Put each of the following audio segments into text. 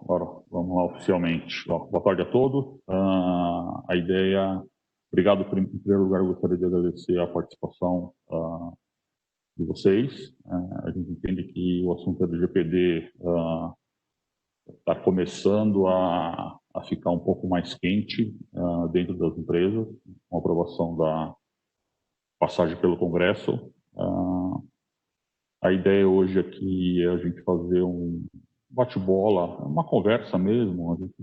agora vamos lá oficialmente. Boa tarde a todos. A ideia, obrigado em primeiro lugar, eu gostaria de agradecer a participação de vocês. A gente entende que o assunto LGPD está começando a ficar um pouco mais quente dentro das empresas, com a aprovação da passagem pelo Congresso. A ideia hoje aqui é a gente fazer um bate-bola, uma conversa mesmo. A gente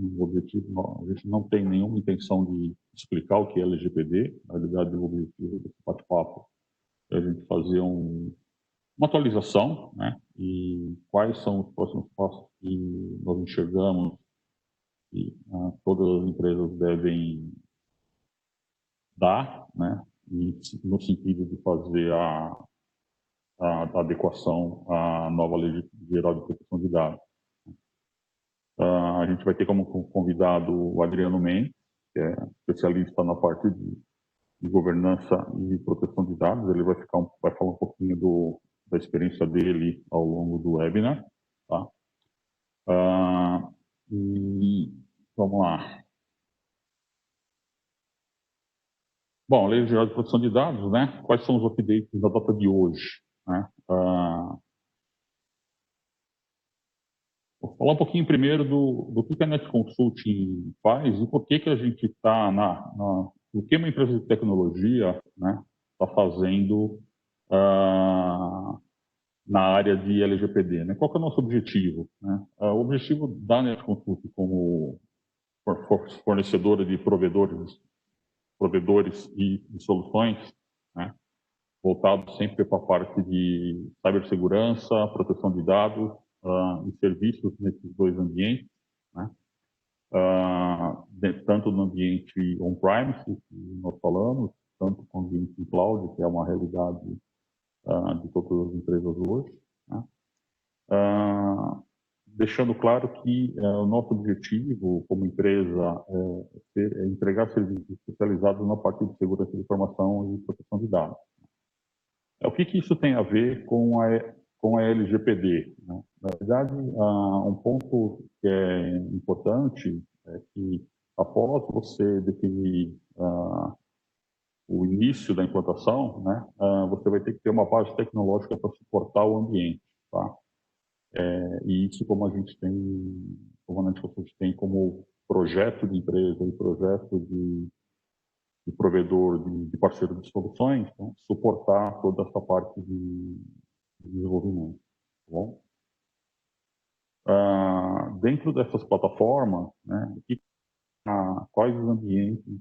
não tem nenhuma intenção de explicar o que é LGPD. Na realidade, o objetivo desse bate-papo é a gente fazer uma atualização, né? E quais são os próximos passos que nós enxergamos que todas as empresas devem dar, né? E no sentido de fazer a adequação à nova Lei Geral de Proteção de Dados. A gente vai ter como convidado o Adriano Mendes, que é especialista na parte de governança e proteção de dados. Ele vai falar um pouquinho da experiência dele ao longo do webinar. Tá? E vamos lá. Bom, Lei Geral de Proteção de Dados, né? Quais são os updates da data de hoje? Né? Vou falar um pouquinho primeiro do que a Net Consulting faz e por que a gente está o que uma empresa de tecnologia, né, está fazendo na área de LGPD. Né? Qual que é o nosso objetivo? Né? O objetivo da Net Consulting como fornecedora de provedores e soluções, né, voltado sempre para a parte de cibersegurança, proteção de dados e serviços nesses dois ambientes, né? Tanto no ambiente on-premise, que nós falamos, tanto no ambiente em cloud, que é uma realidade de todas as empresas hoje, né? Deixando claro que o nosso objetivo como empresa é entregar serviços especializados na parte de segurança de informação e proteção de dados. O que isso tem a ver com a LGPD? Né? Na verdade, um ponto que é importante é que, após você definir o início da implantação, né, você vai ter que ter uma base tecnológica para suportar o ambiente. Tá? E isso, como a gente tem como projeto de empresa e projeto de provedor, de parceiro de soluções, né, suportar toda essa parte de desenvolvimento. Tá bom? Dentro dessas plataformas, né, quais os ambientes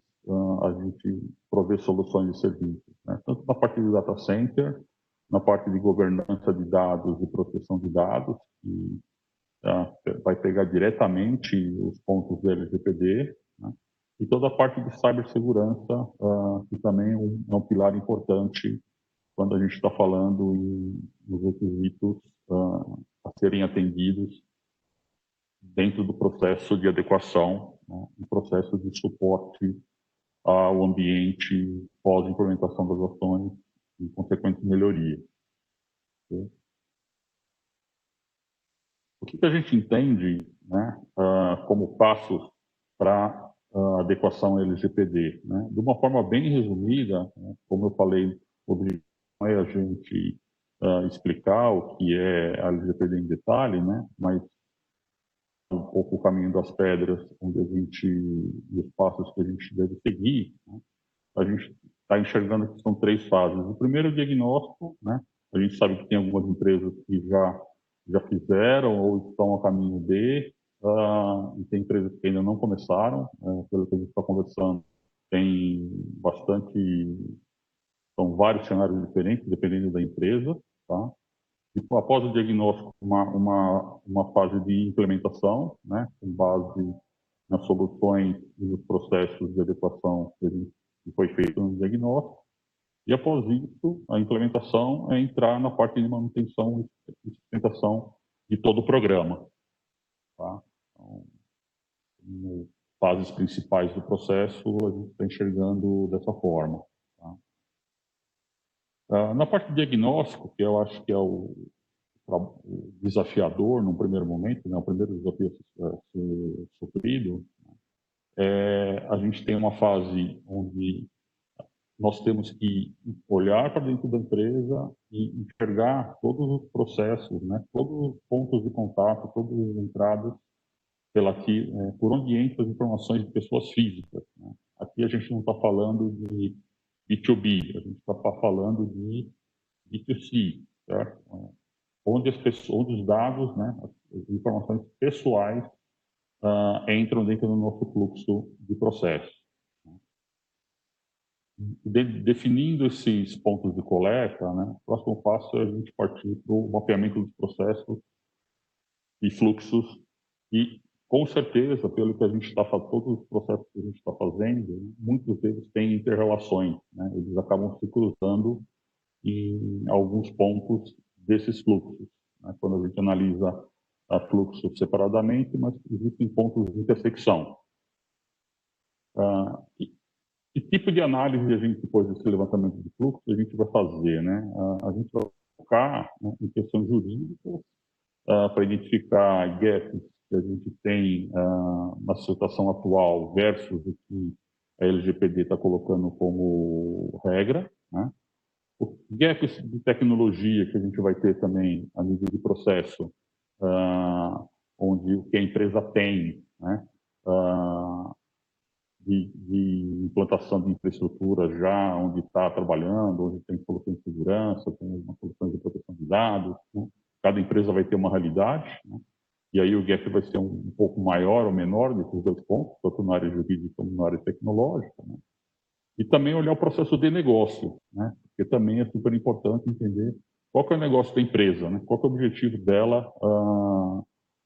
a gente provê soluções e serviços? Né? Tanto na parte de data center, na parte de governança de dados e proteção de dados, que vai pegar diretamente os pontos do LGPD, né? E toda a parte de cibersegurança, que também é um pilar importante quando a gente está falando nos requisitos a serem atendidos dentro do processo de adequação, né, e processo de suporte ao ambiente pós-implementação das ações e consequentes melhorias. Okay? O que a gente entende, né, como passos para a adequação LGPD? Né? De uma forma bem resumida, né, como eu falei, o objetivo é a gente explicar o que é a LGPD em detalhe, né, mas um pouco o caminho das pedras, onde e os passos que a gente deve seguir, né? A gente está enxergando que são 3 fases. O primeiro é o diagnóstico, né? A gente sabe que tem algumas empresas que já fizeram ou estão a caminho e tem empresas que ainda não começaram, pelo que a gente está conversando, tem são vários cenários diferentes, dependendo da empresa, tá? E após o diagnóstico, uma fase de implementação, né, com base nas soluções e nos processos de adequação que foi feito no diagnóstico. E após isso, a implementação é entrar na parte de manutenção e sustentação de todo o programa. Tá? Então, nas fases principais do processo, a gente está enxergando dessa forma. Tá? Na parte de diagnóstico, que eu acho que é o desafiador num primeiro momento, né, o primeiro desafio a ser sofrido, a gente tem uma fase onde nós temos que olhar para dentro da empresa e enxergar todos os processos, né, todos os pontos de contato, todas as entradas por onde entram as informações de pessoas físicas. Né? Aqui a gente não está falando de B2B, a gente está falando de B2C, certo? Onde os dados, né, as informações pessoais entram dentro do nosso fluxo de processo. Definindo esses pontos de coleta, né, o próximo passo é a gente partir para o mapeamento dos processos e fluxos e, com certeza, pelo que a gente está fazendo, todos os processos que a gente está fazendo, muitos deles têm inter-relações, né, eles acabam se cruzando em alguns pontos desses fluxos. Né, quando a gente analisa fluxos separadamente, mas existem pontos de intersecção. Que tipo de análise a gente, depois desse levantamento de fluxo, a gente vai fazer? Né? A gente vai focar, né, em questões jurídicas para identificar gaps que a gente tem na situação atual versus o que a LGPD está colocando como regra. Né? Os gaps de tecnologia que a gente vai ter também a nível de processo, onde o que a empresa tem, né? De implantação de infraestrutura já onde está trabalhando, onde tem soluções de segurança, tem uma solução de proteção de dados. Né? Cada empresa vai ter uma realidade, né? E aí o gap vai ser um pouco maior ou menor desses dois pontos, tanto na área jurídica como na área tecnológica. Né? E também olhar o processo de negócio, né? Porque também é super importante entender qual que é o negócio da empresa, né? Qual que é o objetivo dela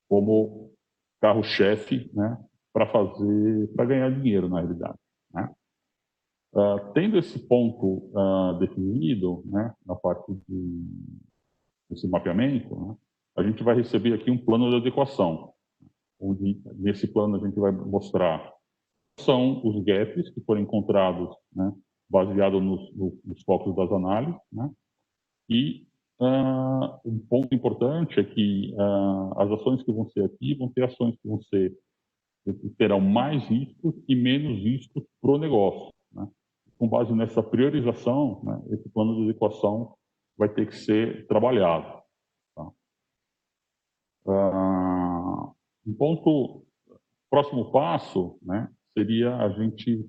como carro-chefe, né? Para ganhar dinheiro, na realidade. Né? Tendo esse ponto definido, né, na parte desse mapeamento, né, a gente vai receber aqui um plano de adequação, onde nesse plano a gente vai mostrar quais são os gaps que foram encontrados, né, baseado nos focos das análises, né, e um ponto importante é que as ações que vão ser aqui vão ter ações que vão ser terão mais riscos e menos riscos para o negócio. Né? Com base nessa priorização, né, esse plano de adequação vai ter que ser trabalhado. Tá? Próximo passo, né, seria a gente,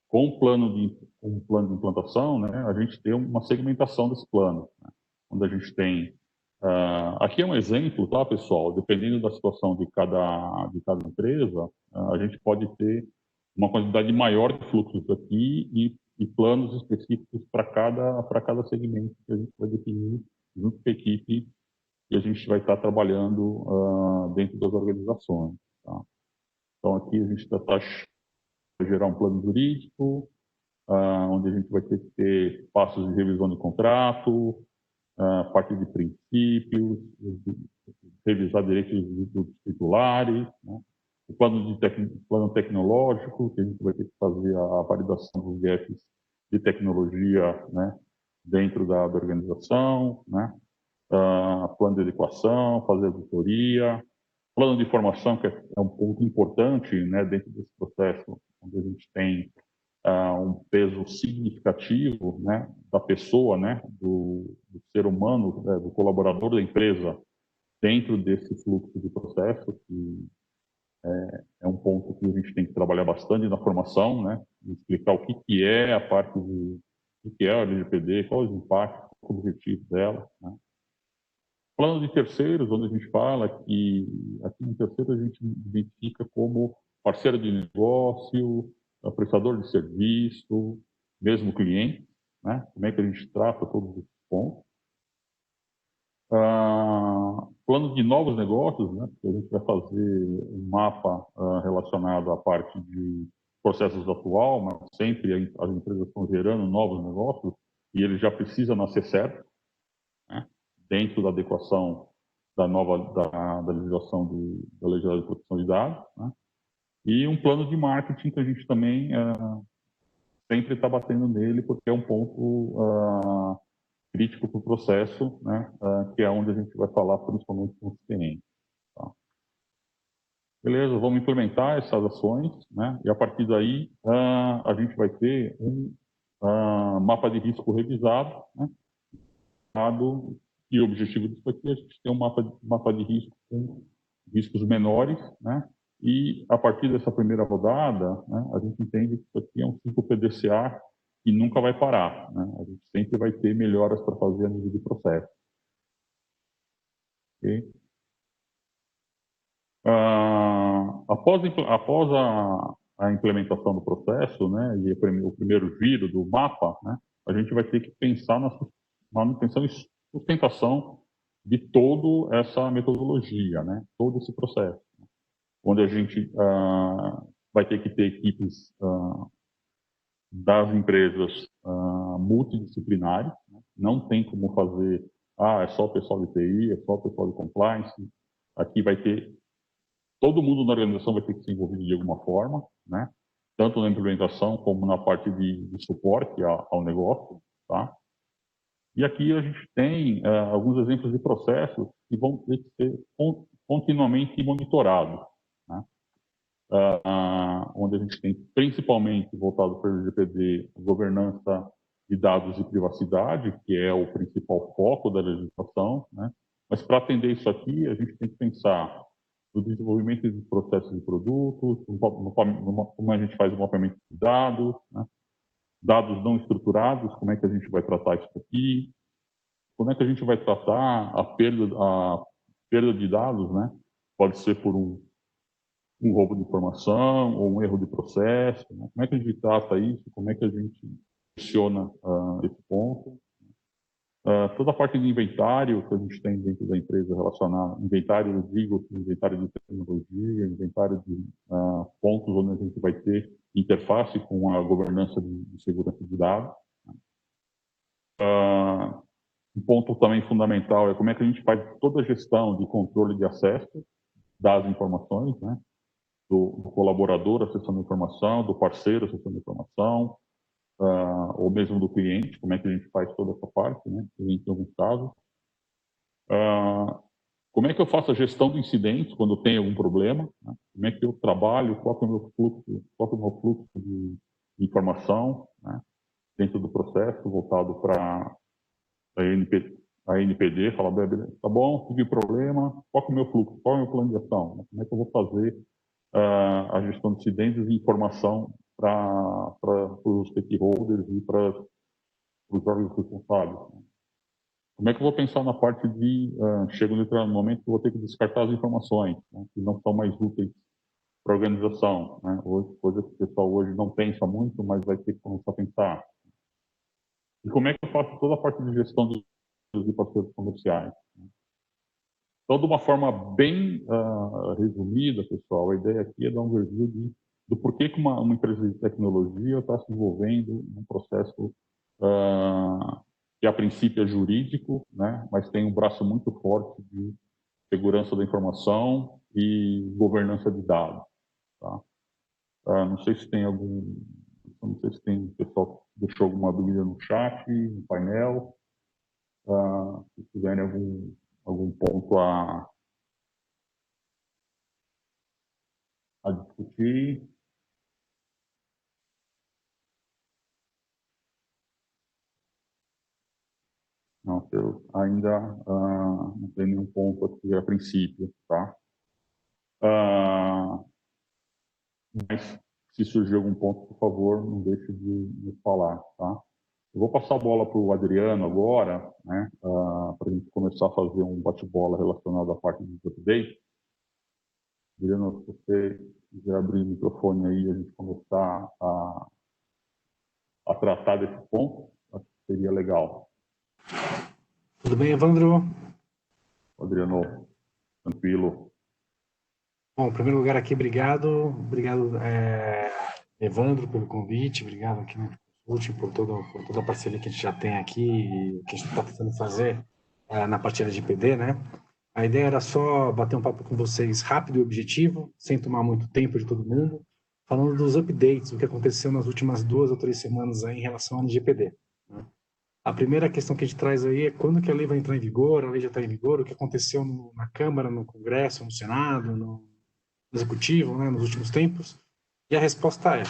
com um plano de implantação, né, a gente ter uma segmentação desse plano. Né? Onde a gente tem aqui é um exemplo, tá, pessoal? Dependendo da situação de cada empresa, a gente pode ter uma quantidade maior de fluxos aqui e planos específicos para cada segmento que a gente vai definir junto com a equipe que a gente vai estar trabalhando dentro das organizações. Tá? Então, aqui a gente está gerar um plano jurídico, onde a gente vai ter que ter passos de revisão de contrato, parte de princípios, revisar direitos dos titulares, né? O plano tecnológico, que a gente vai ter que fazer a validação dos gaps de tecnologia, né, dentro da organização, né? Plano de adequação, fazer auditoria, plano de formação, que é um ponto importante, né, dentro desse processo, onde a gente tem um peso significativo, né, da pessoa, né, do ser humano, né, do colaborador da empresa dentro desse fluxo de processo, que é um ponto que a gente tem que trabalhar bastante na formação, né, explicar o que é a parte o que é a LGPD, quais os impactos, qual o objetivo dela. Né. Plano de terceiros, onde a gente fala que aqui no terceiro a gente identifica como parceiro de negócio, prestador de serviço, mesmo cliente, né? Como é que a gente trata todos esses pontos. Plano de novos negócios, né? Porque a gente vai fazer um mapa relacionado à parte de processos atual, mas sempre as empresas estão gerando novos negócios e ele já precisa nascer certo, né? Dentro da adequação da legislação da Lei de Proteção de Dados, né? E um plano de marketing que a gente também sempre está batendo nele, porque é um ponto crítico para o processo, né, que é onde a gente vai falar principalmente com os clientes. Tá? Beleza, vamos implementar essas ações, né, e a partir daí a gente vai ter um mapa de risco revisado, né, e o objetivo disso aqui é a gente ter um mapa de risco com riscos menores, né, e a partir dessa primeira rodada, né, a gente entende que isso aqui é um ciclo PDCA que nunca vai parar, né? A gente sempre vai ter melhoras para fazer a nível de processo. Okay? Após a implementação do processo, né, e o primeiro giro do mapa, né, a gente vai ter que pensar na manutenção e sustentação de toda essa metodologia, né, todo esse processo, onde a gente vai ter que ter equipes das empresas multidisciplinares, né? Não tem como fazer, é só o pessoal de TI, é só o pessoal de compliance. Aqui vai ter, todo mundo na organização vai ter que ser envolvido de alguma forma, né? Tanto na implementação como na parte de suporte ao negócio, tá? E aqui a gente tem alguns exemplos de processos que vão ter que ser continuamente monitorados, né? Onde a gente tem principalmente voltado para o LGPD, governança de dados e privacidade, que é o principal foco da legislação, né? Mas para atender isso aqui, a gente tem que pensar no desenvolvimento de processos de produtos, como a gente faz o mapeamento de dados, né? Dados não estruturados, como é que a gente vai tratar isso aqui, como é que a gente vai tratar a perda de dados, né? Pode ser por um roubo de informação ou um erro de processo, né? Como é que a gente trata isso, como é que a gente gestiona esse ponto. Toda a parte de inventário que a gente tem dentro da empresa relacionada, inventário, eu digo, inventário de tecnologia, inventário de pontos onde a gente vai ter interface com a governança de segurança de dados. Um ponto também fundamental é como é que a gente faz toda a gestão de controle de acesso das informações, né? Do colaborador acessando a informação, do parceiro acessando a informação, ou mesmo do cliente, como é que a gente faz toda essa parte, né? Em alguns casos. Como é que eu faço a gestão de incidentes quando tem algum problema, né? Como é que eu trabalho, qual é o meu fluxo de informação, né? Dentro do processo, voltado para a NPD, falar, tá bom, tive problema, qual é o meu fluxo, qual é o meu plano de ação, né? Como é que eu vou fazer a gestão de incidentes e informação para os stakeholders e para os órgãos responsáveis. Como é que eu vou pensar na parte de chega um determinado momento que eu vou ter que descartar as informações, né, que não são mais úteis para a organização, né? Coisa que o pessoal hoje não pensa muito, mas vai ter que começar a pensar. E como é que eu faço toda a parte de gestão dos parceiros comerciais? Então, de uma forma bem resumida, pessoal, a ideia aqui é dar um overview do porquê que uma empresa de tecnologia está se envolvendo num processo que, a princípio, é jurídico, né, mas tem um braço muito forte de segurança da informação e governança de dados. Tá? Não sei se tem não sei se tem o pessoal que deixou alguma dúvida no chat, no painel. Se tiverem algum ponto a discutir. Não, eu ainda não tenho nenhum ponto aqui a princípio, tá? Mas se surgir algum ponto, por favor, não deixe de me falar, tá? Eu vou passar a bola para o Adriano agora, né? Para a gente começar a fazer um bate-bola relacionado à parte de update. Adriano, se você quiser abrir o microfone aí e a gente começar a tratar desse ponto, acho que seria legal. Tudo bem, Evandro? Adriano, tranquilo. Bom, em primeiro lugar aqui, obrigado, Evandro, pelo convite, obrigado aqui no Consulting por toda a parceria que a gente já tem aqui e que a gente está tentando fazer na parte LGPD, né? A ideia era só bater um papo com vocês rápido e objetivo, sem tomar muito tempo de todo mundo, falando dos updates, o que aconteceu nas últimas 2 ou 3 semanas aí em relação ao LGPD. Né? A primeira questão que a gente traz aí é quando que a lei vai entrar em vigor, a lei já está em vigor, o que aconteceu na Câmara, no Congresso, no Senado, no Executivo, né, nos últimos tempos. E a resposta é: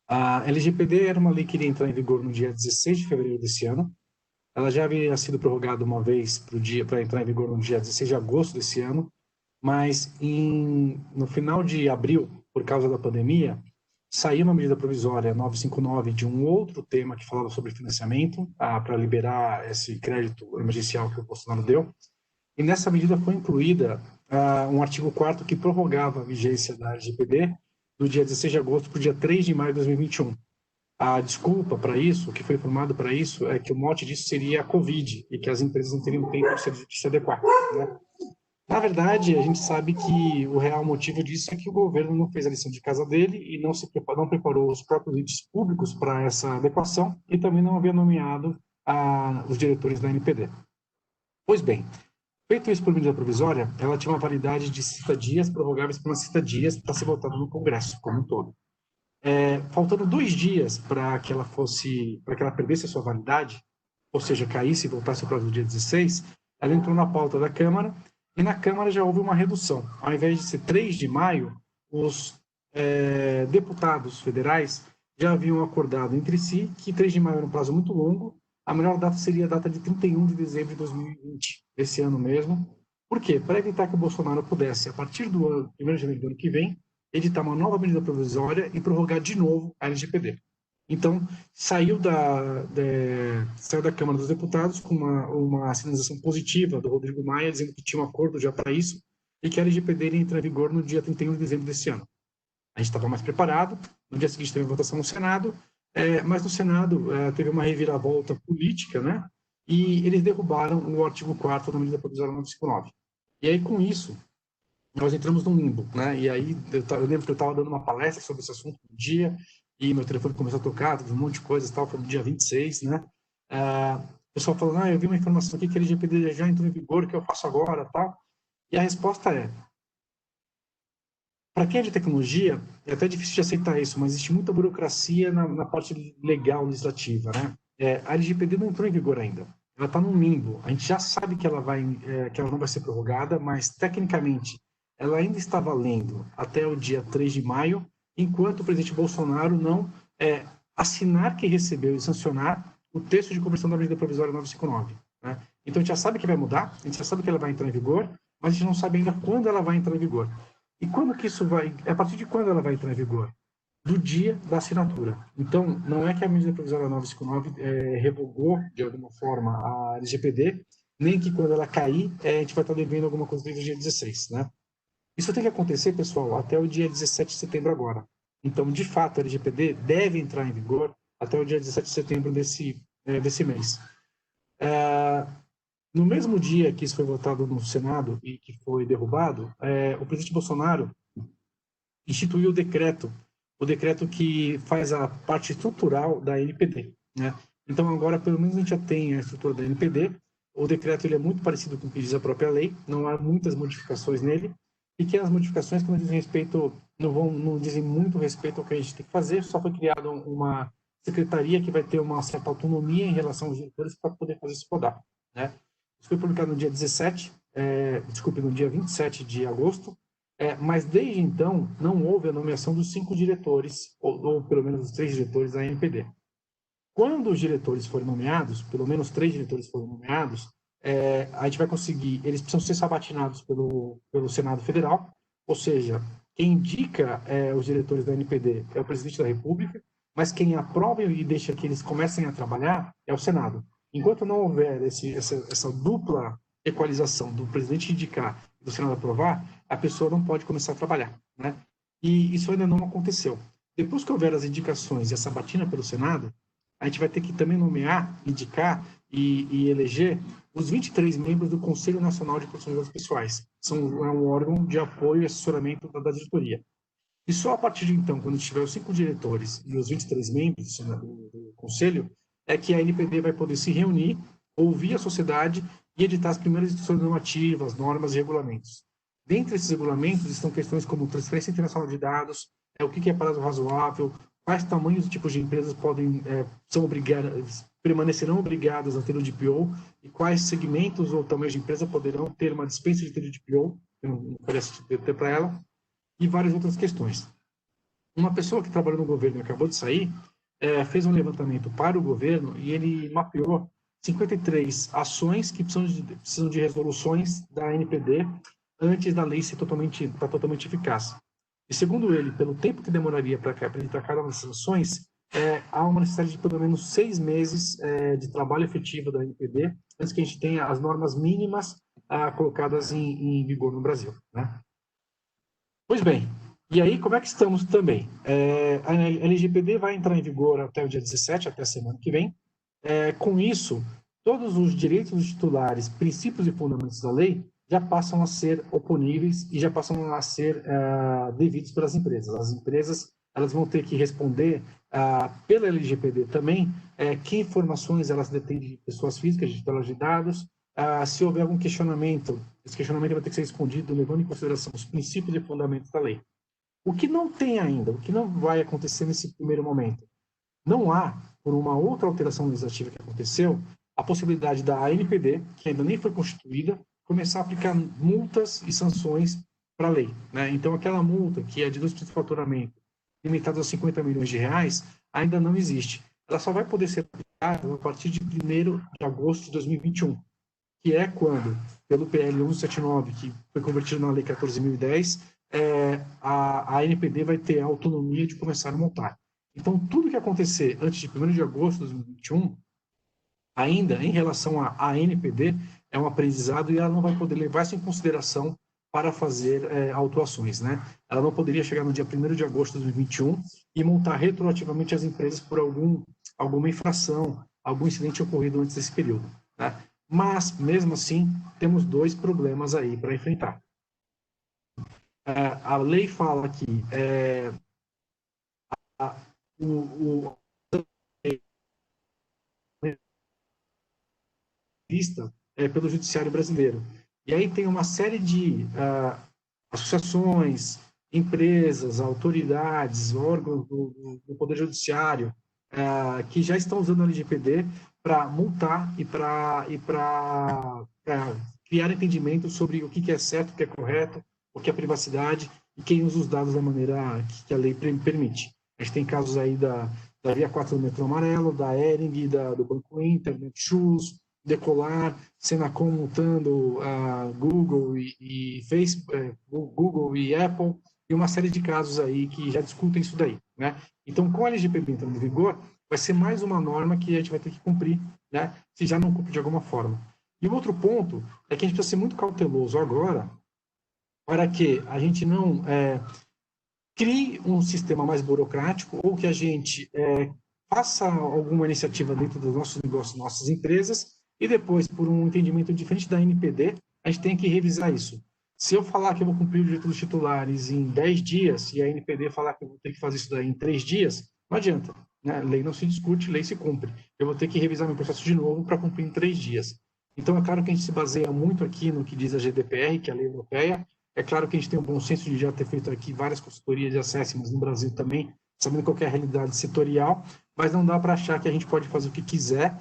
a LGPD era uma lei que iria entrar em vigor no dia 16 de fevereiro desse ano. Ela já havia sido prorrogada uma vez para entrar em vigor no dia 16 de agosto desse ano, mas no final de abril, por causa da pandemia, saiu uma medida provisória 959 de um outro tema que falava sobre financiamento, para liberar esse crédito emergencial que o Bolsonaro deu. E nessa medida foi incluída um artigo 4º que prorrogava a vigência da LGPD do dia 16 de agosto para o dia 3 de maio de 2021. A desculpa para isso, o que foi informado para isso, é que o mote disso seria a Covid e que as empresas não teriam tempo de se adequar, né? Na verdade, a gente sabe que o real motivo disso é que o governo não fez a lição de casa dele e não preparou os próprios entes públicos para essa adequação e também não havia nomeado os diretores da NPD. Pois bem, feito isso por medida provisória, ela tinha uma validade de 60 dias, prorrogáveis por 60 dias, para ser votada no Congresso como um todo. Faltando 2 dias para que ela perdesse a sua validade, ou seja, caísse e voltasse para o dia 16, ela entrou na pauta da Câmara, e na Câmara já houve uma redução. Ao invés de ser 3 de maio, os deputados federais já haviam acordado entre si que 3 de maio era um prazo muito longo, a melhor data seria a data de 31 de dezembro de 2020, esse ano mesmo. Por quê? Para evitar que o Bolsonaro pudesse, a partir do 1º de janeiro do ano que vem, editar uma nova medida provisória e prorrogar de novo a LGPD. Então, saiu da Câmara dos Deputados com uma sinalização positiva do Rodrigo Maia, dizendo que tinha um acordo já para isso e que a LGPD iria entrar em vigor no dia 31 de dezembro desse ano. A gente estava mais preparado, no dia seguinte teve a votação no Senado, mas no Senado teve uma reviravolta política, né? E eles derrubaram o artigo 4º da medida provisória 959. E aí, com isso, nós entramos num limbo, né? E aí eu lembro que eu estava dando uma palestra sobre esse assunto um dia e meu telefone começou a tocar, teve um monte de coisas e tal, foi no dia 26, né? O pessoal falando, eu vi uma informação aqui que a LGPD já entrou em vigor, o que eu faço agora, tal? E a resposta é: para quem é de tecnologia, é até difícil de aceitar isso, mas existe muita burocracia na parte legal, legislativa, né? A LGPD não entrou em vigor ainda. Ela está num limbo. A gente já sabe que ela não vai ser prorrogada, mas tecnicamente ela ainda está valendo até o dia 3 de maio, enquanto o presidente Bolsonaro não assinar que recebeu e sancionar o texto de conversão da medida provisória 959. Né? Então, a gente já sabe que vai mudar, a gente já sabe que ela vai entrar em vigor, mas a gente não sabe ainda quando ela vai entrar em vigor. E quando que isso vai... A partir de quando ela vai entrar em vigor? Do dia da assinatura. Então, não é que a medida provisória 959 revogou, de alguma forma, a LGPD, nem que quando ela cair, a gente vai estar devendo alguma coisa desde o dia 16, né? Isso tem que acontecer, pessoal, até o dia 17 de setembro agora. Então, de fato, a LGPD deve entrar em vigor até o dia 17 de setembro desse mês. No mesmo dia que isso foi votado no Senado e que foi derrubado, o presidente Bolsonaro instituiu o decreto que faz a parte estrutural da NPD, né? Então, agora, pelo menos, a gente já tem a estrutura da NPD. O decreto ele é muito parecido com o que diz a própria lei, não há muitas modificações nele. Pequenas modificações que não dizem respeito, não dizem muito respeito ao que a gente tem que fazer, só foi criada uma secretaria que vai ter uma certa autonomia em relação aos diretores para poder fazer isso rodar, né? Isso foi publicado no dia no dia 27 de agosto, mas desde então não houve a nomeação dos 5 diretores, ou pelo menos os 3 diretores da NPD. Quando os diretores forem nomeados, pelo menos 3 diretores forem nomeados, a gente vai conseguir, eles precisam ser sabatinados pelo Senado Federal, ou seja, quem indica os diretores da NPD é o presidente da República, mas quem aprova e deixa que eles comecem a trabalhar é o Senado. Enquanto não houver essa dupla equalização do presidente indicar e do Senado aprovar, a pessoa não pode começar a trabalhar, né? E isso ainda não aconteceu. Depois que houver as indicações e a sabatina pelo Senado, a gente vai ter que também nomear, indicar e eleger os 23 membros do Conselho Nacional de Proteção de Dados Pessoais. É um órgão de apoio e assessoramento da diretoria. E só a partir de então, quando tiver os 5 diretores e os 23 membros do Conselho, é que a NPD vai poder se reunir, ouvir a sociedade e editar as primeiras instruções normativas, normas e regulamentos. Dentre esses regulamentos estão questões como transferência internacional de dados, o que é prazo razoável, quais tamanhos e tipos de empresas são obrigadas, permanecerão obrigadas a ter o DPO e quais segmentos ou tamanhos de empresa poderão ter uma dispensa de ter o DPO, que não parece ter para ela, e várias outras questões. Uma pessoa que trabalhou no governo e acabou de sair, fez um levantamento para o governo e ele mapeou 53 ações que precisam de resoluções da NPD antes da lei ser totalmente eficaz. E segundo ele, pelo tempo que demoraria para apresentar cada uma dessas ações, há uma necessidade de pelo menos 6 meses de trabalho efetivo da NPD antes que a gente tenha as normas mínimas colocadas em vigor no Brasil, né? Pois bem, e aí como é que estamos também? A LGPD vai entrar em vigor até o dia 17, até a semana que vem. Com isso, todos os direitos dos titulares, princípios e fundamentos da lei já passam a ser oponíveis e já passam a ser devidos pelas empresas. As empresas elas vão ter que responder pela LGPD também que informações elas detêm de pessoas físicas, de titulares de dados. Se houver algum questionamento, esse questionamento vai ter que ser respondido levando em consideração os princípios e fundamentos da lei. O que não tem ainda, o que não vai acontecer nesse primeiro momento, não há, por uma outra alteração legislativa que aconteceu, a possibilidade da ANPD, que ainda nem foi constituída, começar a aplicar multas e sanções para a lei, né? Então, aquela multa que é de 2% de faturamento, limitada a 50 milhões de reais, ainda não existe. Ela só vai poder ser aplicada a partir de 1º de agosto de 2021, que é quando, pelo PL 1179, que foi convertido na Lei 14.010, a ANPD vai ter a autonomia de começar a montar. Então, tudo que acontecer antes de 1º de agosto de 2021, ainda em relação à ANPD, é um aprendizado e ela não vai poder levar isso em consideração para fazer autuações, né? Ela não poderia chegar no dia 1º de agosto de 2021 e multar retroativamente as empresas por alguma infração, algum incidente ocorrido antes desse período, né? Mas, mesmo assim, temos 2 problemas aí para enfrentar. A lei fala que vista pelo Judiciário Brasileiro. E aí tem uma série de associações, empresas, autoridades, órgãos do Poder Judiciário que já estão usando a LGPD para multar e para criar entendimento sobre o que é certo, o que é correto, o que é privacidade e quem usa os dados da maneira que a lei permite. A gente tem casos aí da Via 4 do Metrô Amarelo, da Ering, do Banco Inter, Netshoes, Decolar, Senacom multando a Google e Facebook, Google e Apple, e uma série de casos aí que já discutem isso daí, né? Então, com a LGPD entrando em vigor, vai ser mais uma norma que a gente vai ter que cumprir, né? Se já não cumpre de alguma forma. E o outro ponto é que a gente precisa ser muito cauteloso agora para que a gente não crie um sistema mais burocrático ou que a gente faça alguma iniciativa dentro dos nossos negócios, nossas empresas, e depois, por um entendimento diferente da NPD, a gente tem que revisar isso. Se eu falar que eu vou cumprir o direito dos titulares em 10 dias e a NPD falar que eu vou ter que fazer isso daí em 3 dias, não adianta, né? Lei não se discute, lei se cumpre. Eu vou ter que revisar meu processo de novo para cumprir em 3 dias. Então, é claro que a gente se baseia muito aqui no que diz a GDPR, que é a lei europeia. É claro que a gente tem um bom senso de já ter feito aqui várias consultorias de assessments no Brasil também, sabendo qual é a realidade setorial, mas não dá para achar que a gente pode fazer o que quiser,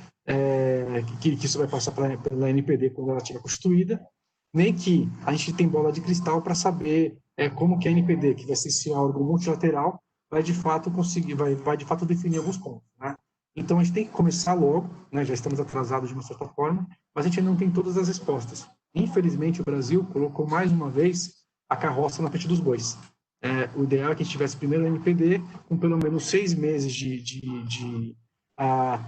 que isso vai passar pela NPD quando ela estiver constituída, nem que a gente tem bola de cristal para saber como que a NPD, que vai ser esse órgão multilateral, vai de fato conseguir, vai de fato definir alguns pontos, né? Então a gente tem que começar logo, né? Já estamos atrasados de uma certa forma, mas a gente não tem todas as respostas. Infelizmente, o Brasil colocou mais uma vez a carroça na frente dos bois. O ideal é que a gente tivesse primeiro a NPD, com pelo menos 6 meses de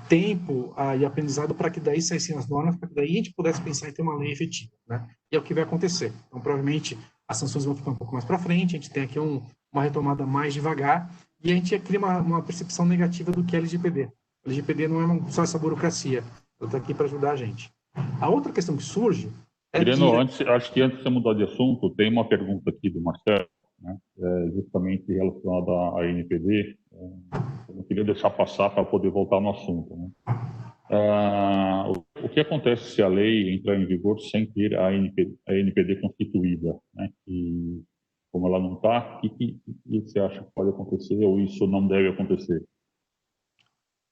tempo e aprendizado para que daí saíssem as normas, para que daí a gente pudesse pensar em ter uma lei efetiva, né? E é o que vai acontecer. Então, provavelmente, as sanções vão ficar um pouco mais para frente, a gente tem aqui uma retomada mais devagar, e a gente cria uma percepção negativa do que é LGPD. A LGPD não é só essa burocracia, ela está aqui para ajudar a gente. A outra questão que surge Ireno, acho que antes de você mudar de assunto, tem uma pergunta aqui do Marcelo, né, justamente relacionada à NPD. Eu não queria deixar passar para poder voltar no assunto, né? O que acontece se a lei entrar em vigor sem ter a NPD constituída, né? E como ela não está, o que você acha que pode acontecer ou isso não deve acontecer?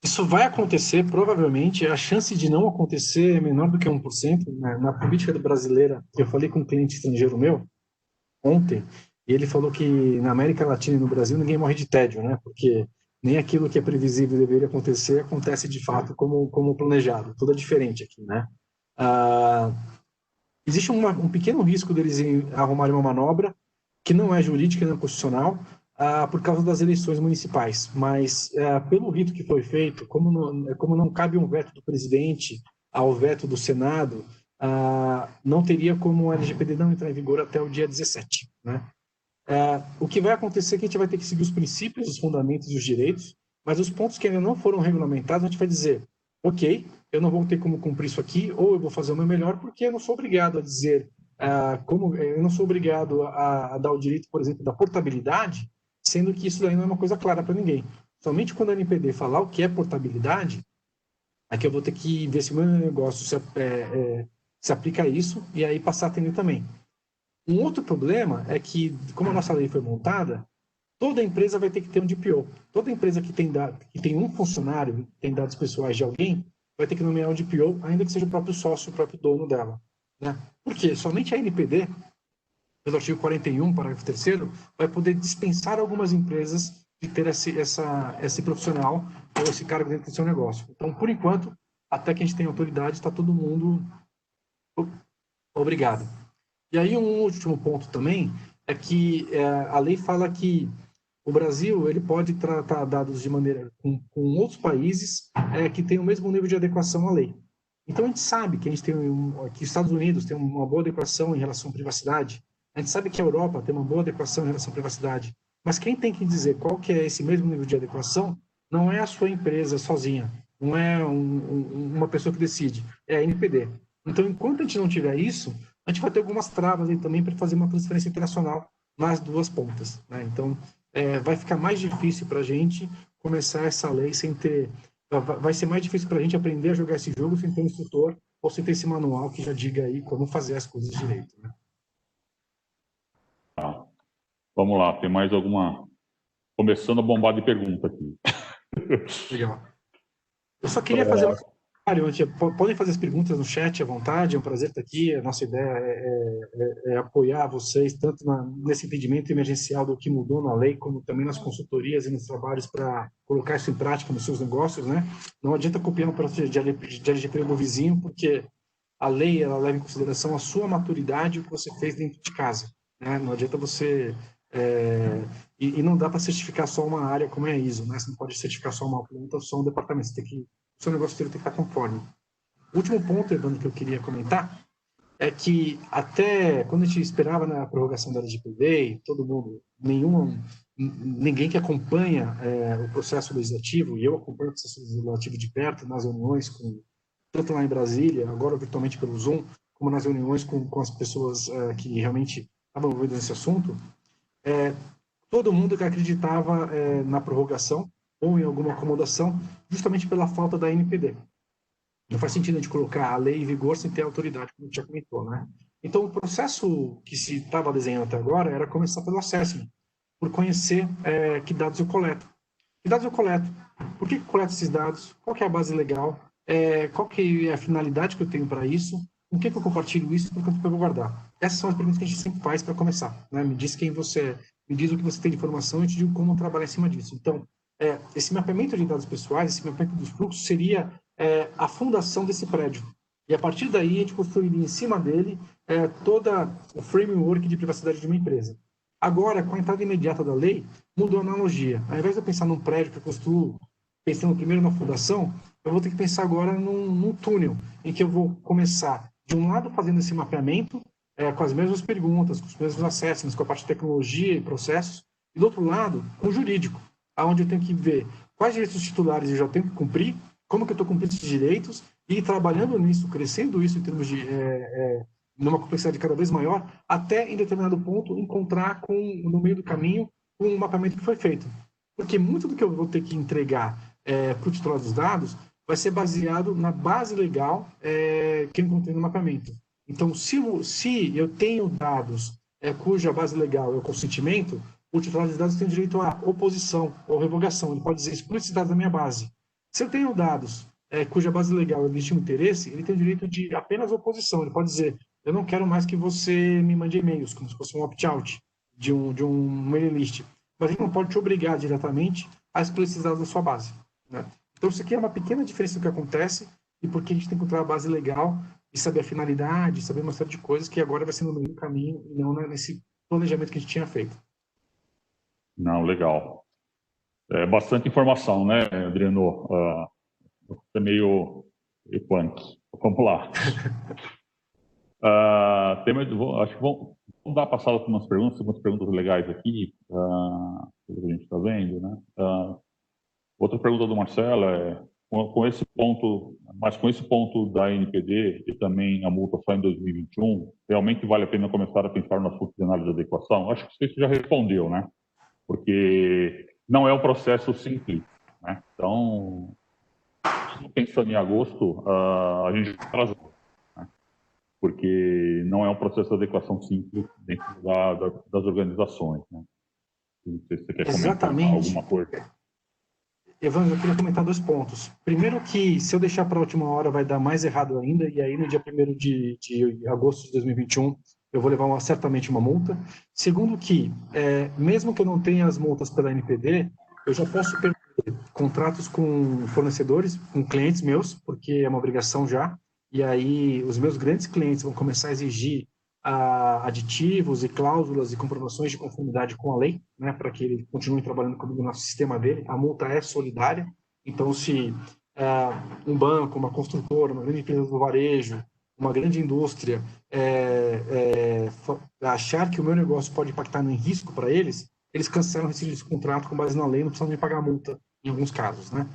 Isso vai acontecer, provavelmente, a chance de não acontecer é menor do que 1%. Na política brasileira, eu falei com um cliente estrangeiro meu ontem, e ele falou que na América Latina e no Brasil ninguém morre de tédio, né? Porque nem aquilo que é previsível e deveria acontecer acontece de fato como planejado. Tudo é diferente aqui, né? Ah, existe um pequeno risco deles arrumarem uma manobra que não é jurídica, não é constitucional, por causa das eleições municipais. Mas, pelo rito que foi feito, como não cabe um veto do presidente ao veto do Senado, não teria como o LGPD não entrar em vigor até o dia 17. Né? O que vai acontecer é que a gente vai ter que seguir os princípios, os fundamentos e os direitos, mas os pontos que ainda não foram regulamentados, a gente vai dizer, ok, eu não vou ter como cumprir isso aqui, ou eu vou fazer o meu melhor, porque eu não sou obrigado a dizer, como eu não sou obrigado a dar o direito, por exemplo, da portabilidade, sendo que isso daí não é uma coisa clara para ninguém. Somente quando a NPD falar o que é portabilidade, é que eu vou ter que ver se o meu negócio se aplica a isso, e aí passar a atender também. Um outro problema é que, como a nossa lei foi montada, toda empresa vai ter que ter um DPO. Toda empresa que tem um funcionário, tem dados pessoais de alguém, vai ter que nomear um DPO, ainda que seja o próprio sócio, o próprio dono dela. Né? Por quê? Somente a NPD, pelo artigo 41, parágrafo 3º, vai poder dispensar algumas empresas de ter esse profissional ou esse cargo dentro do seu negócio. Então, por enquanto, até que a gente tenha autoridade, está todo mundo obrigado. E aí um último ponto também é que a lei fala que o Brasil ele pode tratar dados de maneira com outros países que têm o mesmo nível de adequação à lei. Então a gente sabe que a gente tem que os Estados Unidos tem uma boa adequação em relação à privacidade. A gente sabe que a Europa tem uma boa adequação em relação à privacidade. Mas quem tem que dizer qual que é esse mesmo nível de adequação não é a sua empresa sozinha, não é uma pessoa que decide, é a NPD. Então, enquanto a gente não tiver isso, a gente vai ter algumas travas aí também para fazer uma transferência internacional nas duas pontas. Né? Então, vai ficar mais difícil para a gente começar essa lei sem ter. Vai ser mais difícil para a gente aprender a jogar esse jogo sem ter um instrutor ou sem ter esse manual que já diga aí como fazer as coisas direito. Né? Tá. Vamos lá, tem mais alguma... Começando a bombar de pergunta aqui. Legal. Eu só queria fazer um comentário. Podem fazer as perguntas no chat à vontade, é um prazer estar aqui. A nossa ideia é apoiar vocês, tanto nesse entendimento emergencial do que mudou na lei, como também nas consultorias e nos trabalhos para colocar isso em prática nos seus negócios. Né? Não adianta copiar um processo de LGPD do vizinho, porque a lei ela leva em consideração a sua maturidade e o que você fez dentro de casa. Né? Não adianta você... E não dá para certificar só uma área como é a ISO, né? Você não pode certificar só uma planta ou só um departamento. Você tem que, o seu negócio inteiro tem que estar conforme. O último ponto, Evandro, que eu queria comentar é que até quando a gente esperava na prorrogação da LGPD, todo mundo, ninguém que acompanha o processo legislativo, e eu acompanho o processo legislativo de perto, nas reuniões, tanto lá em Brasília, agora virtualmente pelo Zoom, como nas reuniões com as pessoas que realmente estavam envolvidas nesse assunto, todo mundo que acreditava na prorrogação ou em alguma acomodação, justamente pela falta da NPD. Não faz sentido a gente colocar a lei em vigor sem ter autoridade, como a gente já comentou, né? Então, o processo que se estava desenhando até agora era começar pelo assessment, por conhecer que dados eu coleto. Que dados eu coleto? Por que eu coleto esses dados? Qual que é a base legal? Qual que é a finalidade que eu tenho para isso? Com que eu compartilho isso? Por que eu vou guardar? Essas são as perguntas que a gente sempre faz para começar. Né? Me diz quem você é, me diz o que você tem de informação e eu te digo como trabalhar em cima disso. Então, esse mapeamento de dados pessoais, esse mapeamento dos fluxos seria a fundação desse prédio. E a partir daí, a gente construiria em cima dele toda o framework de privacidade de uma empresa. Agora, com a entrada imediata da lei, mudou a analogia. Ao invés de eu pensar num prédio que eu construo, pensando primeiro na fundação, eu vou ter que pensar agora num túnel, em que eu vou começar, de um lado, fazendo esse mapeamento, com as mesmas perguntas, com os mesmos assessments, com a parte de tecnologia e processos, e do outro lado, com o jurídico, onde eu tenho que ver quais direitos titulares eu já tenho que cumprir, como que eu estou cumprindo esses direitos, e ir trabalhando nisso, crescendo isso em termos de numa complexidade cada vez maior, até em determinado ponto encontrar no meio do caminho um mapeamento que foi feito. Porque muito do que eu vou ter que entregar para o titular dos dados vai ser baseado na base legal que eu encontrei no mapeamento. Então, se eu tenho dados cuja base legal é o consentimento, o titular dos dados tem direito à oposição ou revogação. Ele pode dizer, exclui esses dados da minha base. Se eu tenho dados cuja base legal é legítimo interesse, ele tem o direito de apenas oposição. Ele pode dizer, eu não quero mais que você me mande e-mails, como se fosse um opt-out de um mailing list. Mas ele não pode te obrigar diretamente a excluir esses dados da sua base, né? Então, isso aqui é uma pequena diferença do que acontece e porque a gente tem que encontrar a base legal e saber a finalidade, saber uma série de coisas que agora vai ser no meio do caminho e não nesse planejamento que a gente tinha feito. Não, legal. É bastante informação, né, Adriano? É meio punk. Vamos lá. Acho que vamos dar uma passada por umas perguntas legais aqui, que a gente está vendo, né? Outra pergunta do Marcelo é, com esse ponto da NPD e também a multa só em 2021, realmente vale a pena começar a pensar nas funcionalidades de adequação? Acho que você já respondeu, né? Porque não é um processo simples, né? Então, pensando em agosto, a gente atrasou, né? Porque não é um processo de adequação simples dentro das organizações, né? Não sei se você quer comentar alguma coisa. Evandro, eu queria comentar 2 pontos. Primeiro que, se eu deixar para a última hora, vai dar mais errado ainda, e aí no dia 1º de agosto de 2021, eu vou levar certamente uma multa. Segundo que, mesmo que eu não tenha as multas pela NPD, eu já posso perder contratos com fornecedores, com clientes meus, porque é uma obrigação já, e aí os meus grandes clientes vão começar a exigir aditivos e cláusulas e comprovações de conformidade com a lei, né, para que ele continue trabalhando comigo no sistema dele. A multa é solidária, então se um banco, uma construtora, uma grande empresa do varejo, uma grande indústria achar que o meu negócio pode impactar em risco para eles, eles cancelam esse contrato com base na lei, não precisam nem pagar multa em alguns casos, né?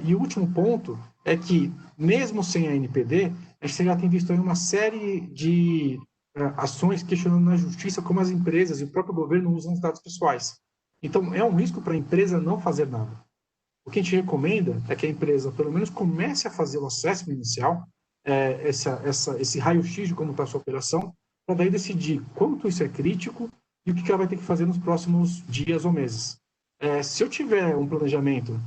E o último ponto é que, mesmo sem a NPD, a gente já tem visto aí uma série de ações questionando na justiça como as empresas e o próprio governo usam os dados pessoais. Então, é um risco para a empresa não fazer nada. O que a gente recomenda é que a empresa, pelo menos, comece a fazer o assessment inicial, esse raio-x de como está a sua operação, para daí decidir quanto isso é crítico e o que ela vai ter que fazer nos próximos dias ou meses. Se eu tiver um planejamento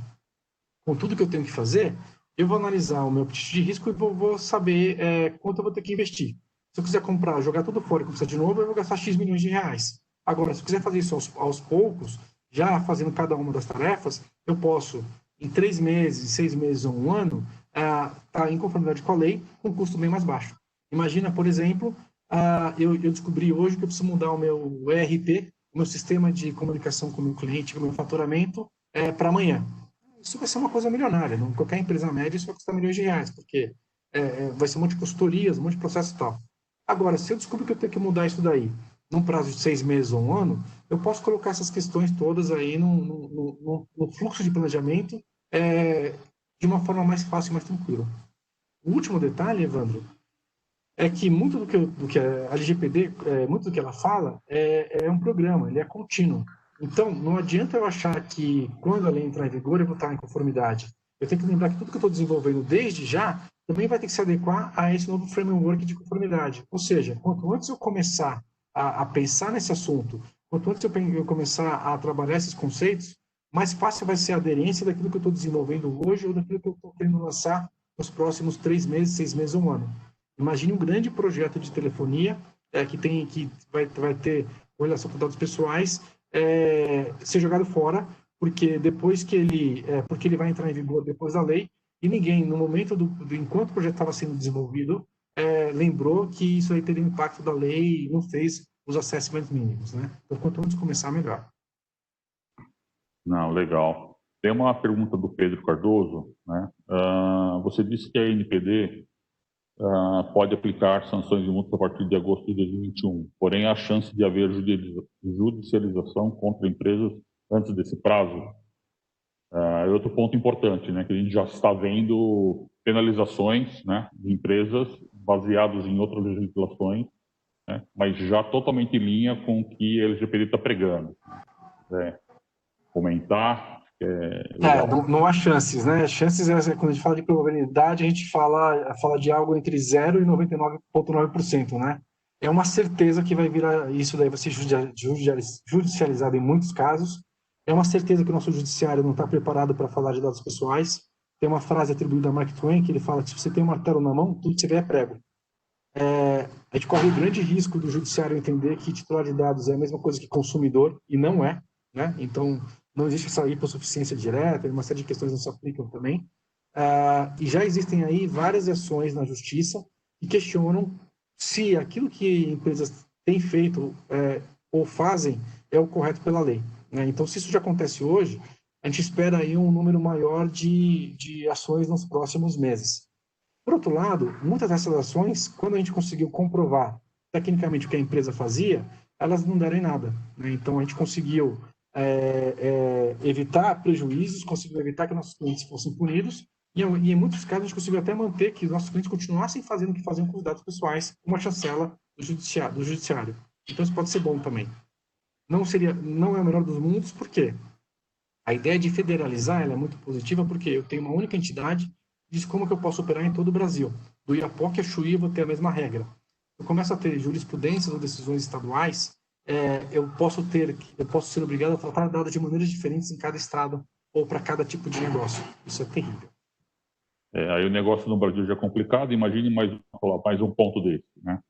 com tudo que eu tenho que fazer, eu vou analisar o meu apetite de risco e vou saber quanto eu vou ter que investir. Se eu quiser comprar, jogar tudo fora e começar de novo, eu vou gastar X milhões de reais. Agora, se eu quiser fazer isso aos poucos, já fazendo cada uma das tarefas, eu posso, em 3 meses, 6 meses ou um ano, estar em conformidade com a lei, com um custo bem mais baixo. Imagina, por exemplo, eu descobri hoje que eu preciso mudar o meu ERP, o meu sistema de comunicação com o meu cliente, com o meu faturamento, para amanhã. Isso vai ser uma coisa milionária. Não, qualquer empresa média isso vai custar milhões de reais, porque vai ser um monte de consultorias, um monte de processo e tal. Agora, se eu descubro que eu tenho que mudar isso daí num prazo de 6 meses ou um ano, eu posso colocar essas questões todas aí no fluxo de planejamento de uma forma mais fácil e mais tranquila. O último detalhe, Evandro, é que muito do que a LGPD, muito do que ela fala, é um programa, ele é contínuo. Então, não adianta eu achar que quando a lei entrar em vigor eu vou estar em conformidade. Eu tenho que lembrar que tudo que eu estou desenvolvendo desde já também vai ter que se adequar a esse novo framework de conformidade. Ou seja, quanto antes eu começar a pensar nesse assunto, quanto antes eu começar a trabalhar esses conceitos, mais fácil vai ser a aderência daquilo que eu estou desenvolvendo hoje ou daquilo que eu estou querendo lançar nos próximos 3 meses, 6 meses ou um ano. Imagine um grande projeto de telefonia que vai ter relação com dados pessoais ser jogado fora, porque depois porque ele vai entrar em vigor depois da lei, e ninguém, no momento enquanto o projeto estava sendo desenvolvido, lembrou que isso aí teria impacto da lei e não fez os assessments mínimos, né? Então, quanto antes começar, melhor. Não, legal. Tem uma pergunta do Pedro Cardoso, né? Você disse que a NPD pode aplicar sanções de multa a partir de agosto de 2021, porém a chance de haver judicialização contra empresas antes desse prazo é outro ponto importante, né? Que a gente já está vendo penalizações, né, de empresas baseadas em outras legislações, né, mas já totalmente em linha com o que a LGPD está pregando. Comentar. Não há chances, né? Chances, quando a gente fala de probabilidade, a gente fala de algo entre 0 e 99,9%, né? É uma certeza que vai virar, isso daí vai ser judicializado em muitos casos. É uma certeza que o nosso judiciário não está preparado para falar de dados pessoais. tem uma frase atribuída a Mark Twain que ele fala que se você tem um martelo na mão, tudo que você vê é prego. A gente corre o grande risco do judiciário entender que titular de dados é a mesma coisa que consumidor, e não é, né? Então, não existe essa hipossuficiência direta, uma série de questões não se aplicam também. E já existem aí várias ações na justiça que questionam se aquilo que empresas têm feito ou fazem é o correto pela lei, né? Então, se isso já acontece hoje, a gente espera aí um número maior de ações nos próximos meses. Por outro lado, muitas dessas ações, quando a gente conseguiu comprovar tecnicamente o que a empresa fazia, elas não deram em nada, né? Então, a gente conseguiu evitar prejuízos, conseguiu evitar que nossos clientes fossem punidos, e em muitos casos a gente conseguiu até manter que nossos clientes continuassem fazendo o que faziam com os dados pessoais, uma chancela do judiciário. Então, isso pode ser bom também. Não é o melhor dos mundos, por quê? A ideia de federalizar ela é muito positiva porque eu tenho uma única entidade, diz como que eu posso operar em todo o Brasil. Do Iapoque a Chuí eu vou ter a mesma regra. Eu começo a ter jurisprudências ou decisões estaduais, eu posso ser obrigado a tratar dados de maneiras diferentes em cada estado ou para cada tipo de negócio. Isso é terrível. Aí o negócio no Brasil já é complicado, imagine mais um ponto desse, né?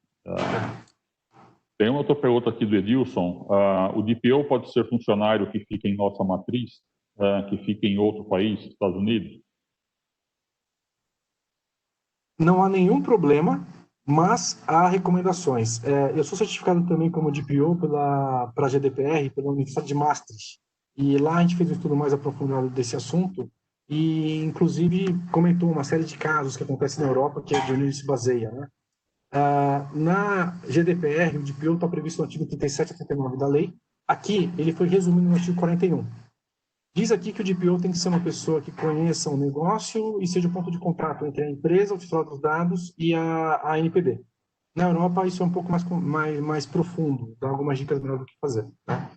Tem uma outra pergunta aqui do Edilson. O DPO pode ser funcionário que fica em nossa matriz, que fica em outro país, Estados Unidos? Não há nenhum problema, mas há recomendações. Eu sou certificado também como DPO para a GDPR, pela Universidade de Maastricht. E lá a gente fez um estudo mais aprofundado desse assunto e, inclusive, comentou uma série de casos que acontecem na Europa, que é de onde ele se baseia, né? Na GDPR, o DPO está previsto no artigo 37 a 39 da lei. Aqui, ele foi resumido no artigo 41. Diz aqui que o DPO tem que ser uma pessoa que conheça o negócio e seja o ponto de contato entre a empresa, o titular dos dados e a ANPD. Na Europa, isso é um pouco mais profundo, dá algumas dicas melhor do que fazer, né?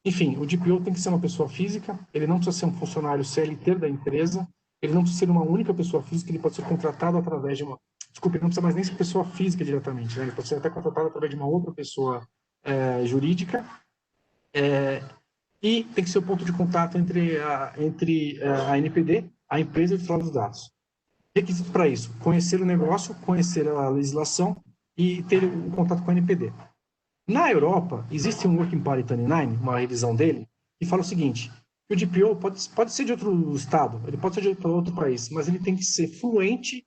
Enfim, o DPO tem que ser uma pessoa física, ele não precisa ser um funcionário CLT da empresa, ele não precisa ser uma única pessoa física, ele pode ser contratado através de uma... Desculpe, ele não precisa mais nem ser pessoa física diretamente, né? Ele pode ser até contratado através de uma outra pessoa jurídica, e tem que ser o ponto de contato entre a NPD, a empresa e o titular dos dados. Requisitos para isso: conhecer o negócio, conhecer a legislação e ter o contato com a NPD. Na Europa, existe um Working Party 39, uma revisão dele, que fala o seguinte: que o DPO pode ser de outro estado, ele pode ser de outro país, mas ele tem que ser fluente,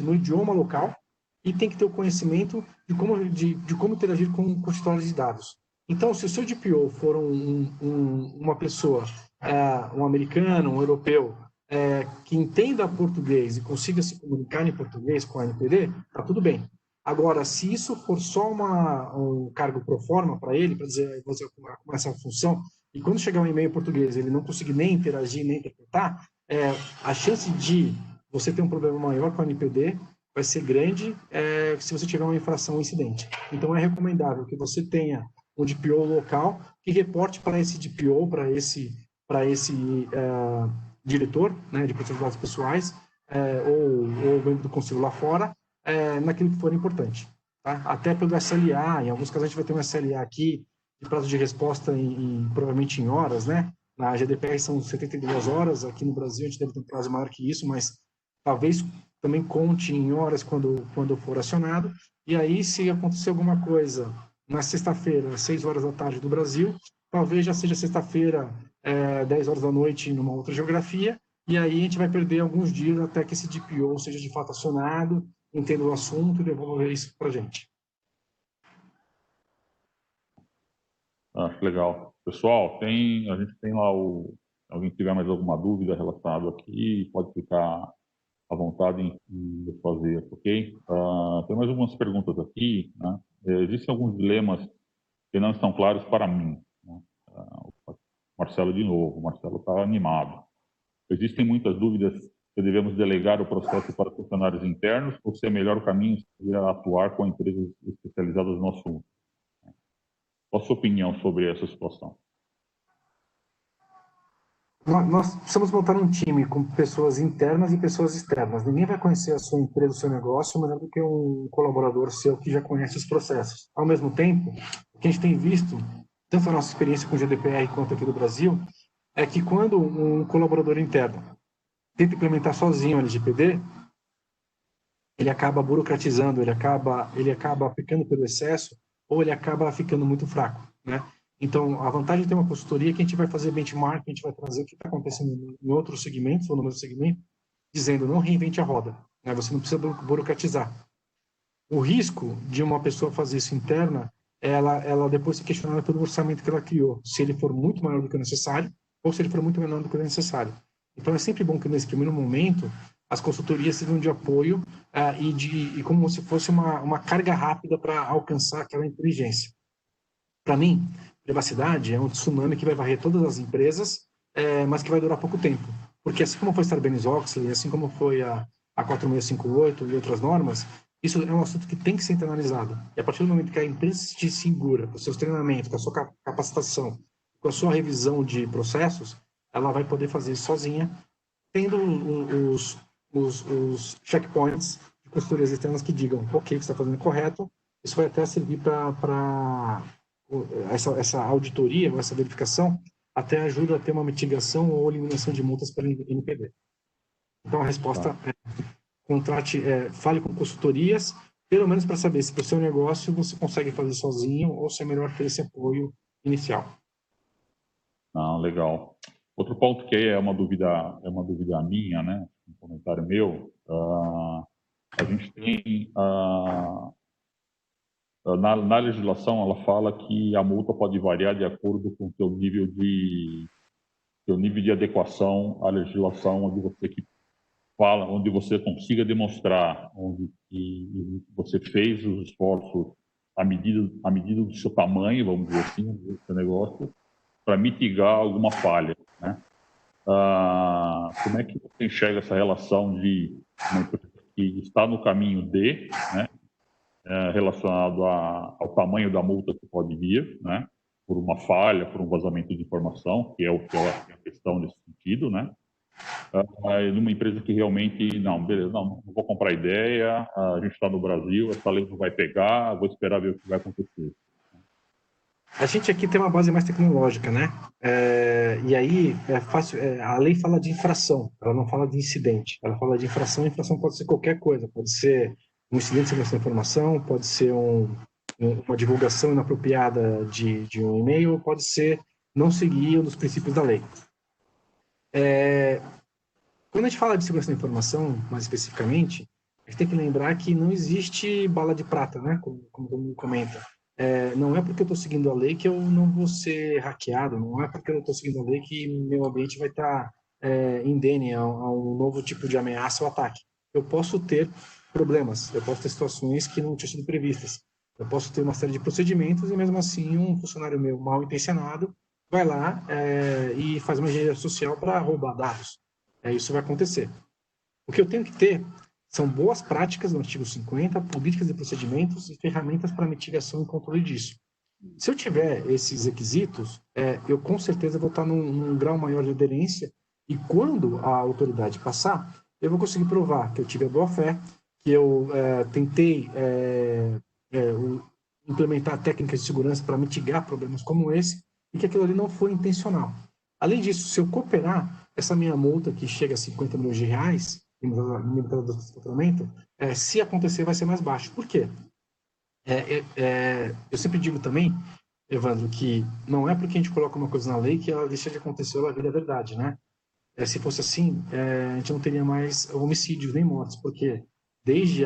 no idioma local e tem que ter o conhecimento de como interagir com os titulares de dados. Então, se o seu DPO for uma pessoa, um americano, um europeu, que entenda português e consiga se comunicar em português com a NPD, tá tudo bem. Agora, se isso for só um cargo pro forma para ele, para dizer você começa a função, e quando chegar um e-mail em português ele não conseguir nem interagir, nem interpretar, a chance de você ter um problema maior com a NPD vai ser grande se você tiver uma infração ou incidente. Então, é recomendável que você tenha um DPO local que reporte para esse DPO, para esse diretor, né, de proteção de dados pessoais, ou membro do conselho lá fora, naquilo que for importante. Tá? Até pelo SLA, em alguns casos a gente vai ter um SLA aqui, de prazo de resposta provavelmente em horas, né? Na GDPR são 72 horas, aqui no Brasil a gente deve ter um prazo maior que isso, mas talvez também conte em horas quando for acionado, e aí se acontecer alguma coisa na sexta-feira, às 6 horas da tarde do Brasil, talvez já seja sexta-feira, 10 horas da noite numa outra geografia, e aí a gente vai perder alguns dias até que esse DPO seja de fato acionado, entenda o assunto e devolver isso para a gente. Acho legal. Pessoal, a gente tem lá alguém tiver mais alguma dúvida relacionada aqui, pode ficar à vontade em fazer, ok? Tem mais algumas perguntas aqui, né? Existem alguns dilemas que não estão claros para mim, né? Marcelo de novo, o Marcelo está animado. Existem muitas dúvidas se devemos delegar o processo para funcionários internos ou se é melhor o caminho seria atuar com empresas especializadas no assunto. Qual a sua opinião sobre essa situação? Nós precisamos montar um time com pessoas internas e pessoas externas. Ninguém vai conhecer a sua empresa, o seu negócio, melhor do que um colaborador seu que já conhece os processos. Ao mesmo tempo, o que a gente tem visto, tanto na nossa experiência com o GDPR quanto aqui do Brasil, é que quando um colaborador interno tenta implementar sozinho o LGPD, ele acaba burocratizando, ele acaba ficando pelo excesso, ou ele acaba ficando muito fraco, né? Então, a vantagem de ter uma consultoria é que a gente vai fazer benchmark, a gente vai trazer o que está acontecendo em outros segmentos, ou no mesmo segmento, dizendo, não reinvente a roda, né? Você não precisa burocratizar. O risco de uma pessoa fazer isso interna, ela depois ser questionada pelo orçamento que ela criou, se ele for muito maior do que o necessário, ou se ele for muito menor do que o necessário. Então, é sempre bom que, nesse primeiro momento, as consultorias sirvam de apoio e como se fosse uma carga rápida para alcançar aquela inteligência. Para mim, privacidade é um tsunami que vai varrer todas as empresas, mas que vai durar pouco tempo. Porque assim como foi Sarbanes-Oxley, assim como foi a 4658 e outras normas, isso é um assunto que tem que ser internalizado. E a partir do momento que a empresa se segura com os seus treinamentos, com a sua capacitação, com a sua revisão de processos, ela vai poder fazer isso sozinha, tendo os checkpoints de consultorias externas que digam, ok, você está fazendo correto, isso vai até servir para essa auditoria, ou essa verificação, até ajuda a ter uma mitigação ou eliminação de multas pela NPD. Então, a resposta fale com consultorias, pelo menos para saber se para o seu negócio você consegue fazer sozinho ou se é melhor ter esse apoio inicial. Legal. Outro ponto que é uma dúvida minha, né? Um comentário meu. A gente tem na legislação, ela fala que a multa pode variar de acordo com o seu nível de adequação à legislação onde você consiga demonstrar que você fez os esforços à medida do seu tamanho, vamos dizer assim, do seu negócio, para mitigar alguma falha, né? Como é que você enxerga essa relação de uma empresa que está no caminho né, relacionado ao tamanho da multa que pode vir, né, por uma falha, por um vazamento de informação, que é o que eu acho que é a questão nesse sentido, né? Numa empresa que realmente, não vou comprar ideia, a gente está no Brasil, essa lei não vai pegar, vou esperar ver o que vai acontecer. A gente aqui tem uma base mais tecnológica, né? E aí é fácil. A lei fala de infração, ela não fala de incidente. Ela fala de infração. Infração pode ser qualquer coisa, pode ser um incidente de segurança da informação, pode ser uma divulgação inapropriada de um e-mail, pode ser não seguir um dos princípios da lei. Quando a gente fala de segurança da informação, mais especificamente, a gente tem que lembrar que não existe bala de prata, né? Como todo mundo comenta. Não é porque eu estou seguindo a lei que eu não vou ser hackeado, não é porque eu estou seguindo a lei que meu ambiente vai estar indene a um novo tipo de ameaça ou ataque. Eu posso ter problemas, eu posso ter situações que não tinham sido previstas. Eu posso ter uma série de procedimentos e, mesmo assim, um funcionário meu mal intencionado vai lá e faz uma engenharia social para roubar dados. Isso vai acontecer. O que eu tenho que ter são boas práticas no artigo 50, políticas e procedimentos e ferramentas para mitigação e controle disso. Se eu tiver esses requisitos, eu com certeza vou estar num grau maior de aderência e quando a autoridade passar, eu vou conseguir provar que eu tive a boa-fé, que eu tentei implementar técnicas de segurança para mitigar problemas como esse e que aquilo ali não foi intencional. Além disso, se eu cooperar, essa minha multa que chega a 50 milhões de reais, limitado do faturamento, se acontecer vai ser mais baixo. Por quê? Eu sempre digo também, Evandro, que não é porque a gente coloca uma coisa na lei que ela deixa de acontecer ou ela vira verdade, né? Se fosse assim, a gente não teria mais homicídios nem mortes, porque desde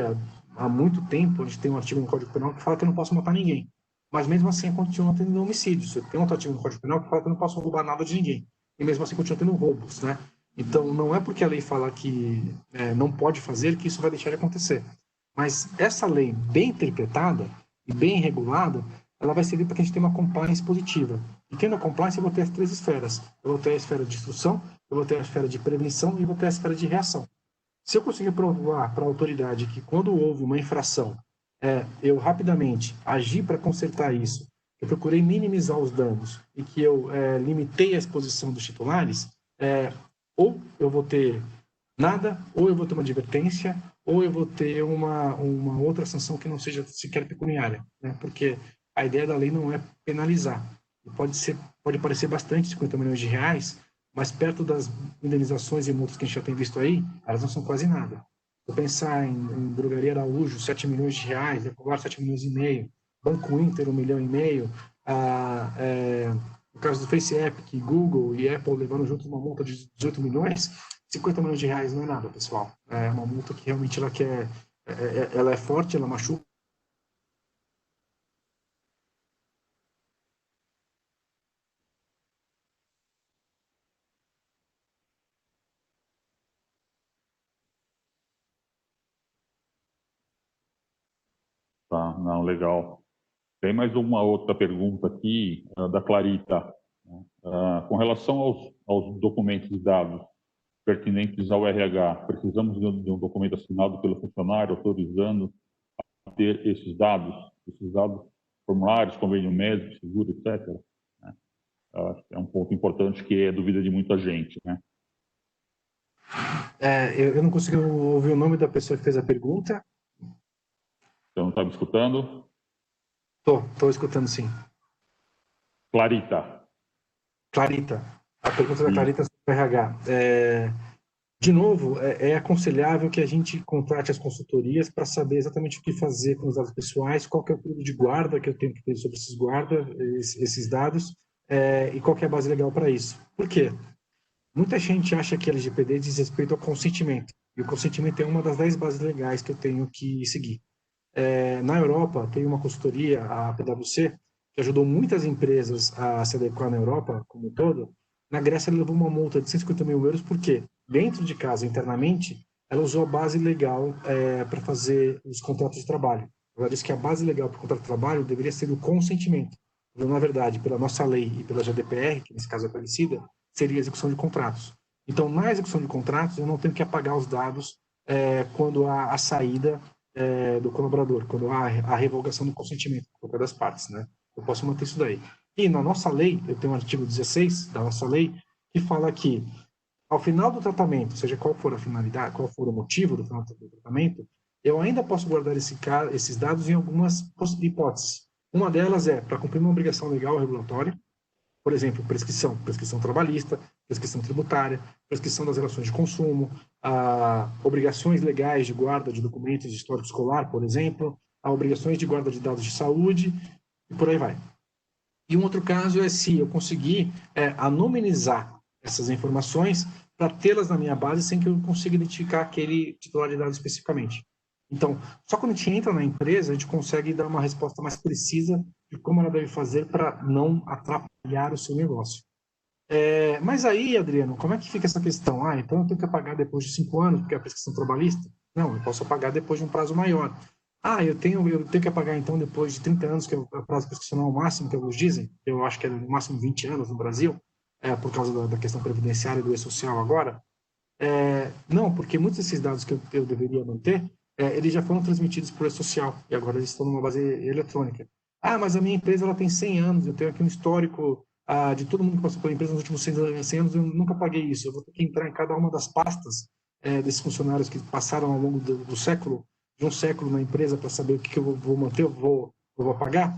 há muito tempo a gente tem um artigo no Código Penal que fala que eu não posso matar ninguém. Mas mesmo assim continua tendo homicídios. Tem um outro artigo no Código Penal que fala que eu não posso roubar nada de ninguém. E mesmo assim continua tendo roubos, né? Então não é porque a lei fala que não pode fazer que isso vai deixar de acontecer. Mas essa lei bem interpretada e bem regulada, ela vai servir para que a gente tenha uma compliance positiva. E tendo a compliance, eu vou ter as 3 esferas. Eu vou ter a esfera de instrução, eu vou ter a esfera de prevenção e vou ter a esfera de reação. Se eu conseguir provar para a autoridade que quando houve uma infração, eu rapidamente agi para consertar isso, eu procurei minimizar os danos e que eu limitei a exposição dos titulares, ou eu vou ter nada, ou eu vou ter uma advertência, ou eu vou ter uma outra sanção que não seja sequer pecuniária, né? Porque a ideia da lei não é penalizar. Pode parecer bastante, 50 milhões de reais, mas perto das indenizações e multas que a gente já tem visto aí, elas não são quase nada. Se eu pensar em Drogaria Araújo, 7 milhões de reais, Ecobar 7 milhões e meio, Banco Inter 1,5 milhão, no caso do Face Epic, Google e Apple levando junto uma multa de 18 milhões, 50 milhões de reais não é nada, pessoal. É uma multa que realmente ela é forte, ela machuca. Tá, não, legal. Tem mais uma outra pergunta aqui, da Clarita, né? Com relação aos documentos e dados pertinentes ao RH, precisamos de um documento assinado pelo funcionário autorizando a ter esses dados, formulários, convênio médico, seguro, etc. Né? É um ponto importante que é dúvida de muita gente, né? Eu não consegui ouvir o nome da pessoa que fez a pergunta. Você não está me escutando? Estou escutando, sim. Clarita. Clarita. A pergunta da Clarita sobre o RH. De novo, é aconselhável que a gente contrate as consultorias para saber exatamente o que fazer com os dados pessoais, qual que é o período de guarda que eu tenho que ter sobre esses dados, e qual que é a base legal para isso. Por quê? Muita gente acha que LGPD diz respeito ao consentimento, e o consentimento é uma das 10 bases legais que eu tenho que seguir. Na Europa, tem uma consultoria, a PwC, que ajudou muitas empresas a se adequar na Europa como um todo. Na Grécia, ela levou uma multa de 150 mil euros, porque dentro de casa, internamente, ela usou a base legal para fazer os contratos de trabalho. Ela disse que a base legal para o contrato de trabalho deveria ser o consentimento. Então, na verdade, pela nossa lei e pela GDPR, que nesse caso é parecida, seria a execução de contratos. Então, na execução de contratos, eu não tenho que apagar os dados quando há a saída do colaborador, quando há a revogação do consentimento por qualquer das partes, né? Eu posso manter isso daí. E na nossa lei, eu tenho um artigo 16 da nossa lei, que fala que, ao final do tratamento, seja qual for a finalidade, qual for o motivo do final do tratamento, eu ainda posso guardar esses dados em algumas hipóteses. Uma delas é para cumprir uma obrigação legal ou regulatória, por exemplo, prescrição trabalhista, prescrição tributária, prescrição das relações de consumo, obrigações legais de guarda de documentos de histórico escolar, por exemplo, obrigações de guarda de dados de saúde, e por aí vai. E um outro caso é se eu conseguir anonimizar essas informações para tê-las na minha base sem que eu consiga identificar aquele titular de dados especificamente. Então, só quando a gente entra na empresa, a gente consegue dar uma resposta mais precisa de como ela deve fazer para não atrapalhar o seu negócio. Mas aí, Adriano, como é que fica essa questão? Então eu tenho que apagar depois de 5 anos, porque é a prescrição trabalhista? Não, eu posso apagar depois de um prazo maior. Eu tenho que apagar então depois de 30 anos, que é o prazo prescricional máximo que alguns dizem, eu acho que é no máximo 20 anos no Brasil, por causa da questão previdenciária e do e-social agora. Não, porque muitos desses dados que eu deveria manter, eles já foram transmitidos por e-social, e agora eles estão numa base eletrônica. Mas a minha empresa ela tem 100 anos, eu tenho aqui um histórico de todo mundo que passou pela empresa nos últimos 100 anos, eu nunca paguei isso. Eu vou ter que entrar em cada uma das pastas desses funcionários que passaram ao longo do século, de um século na empresa, para saber o que eu vou manter, eu vou pagar.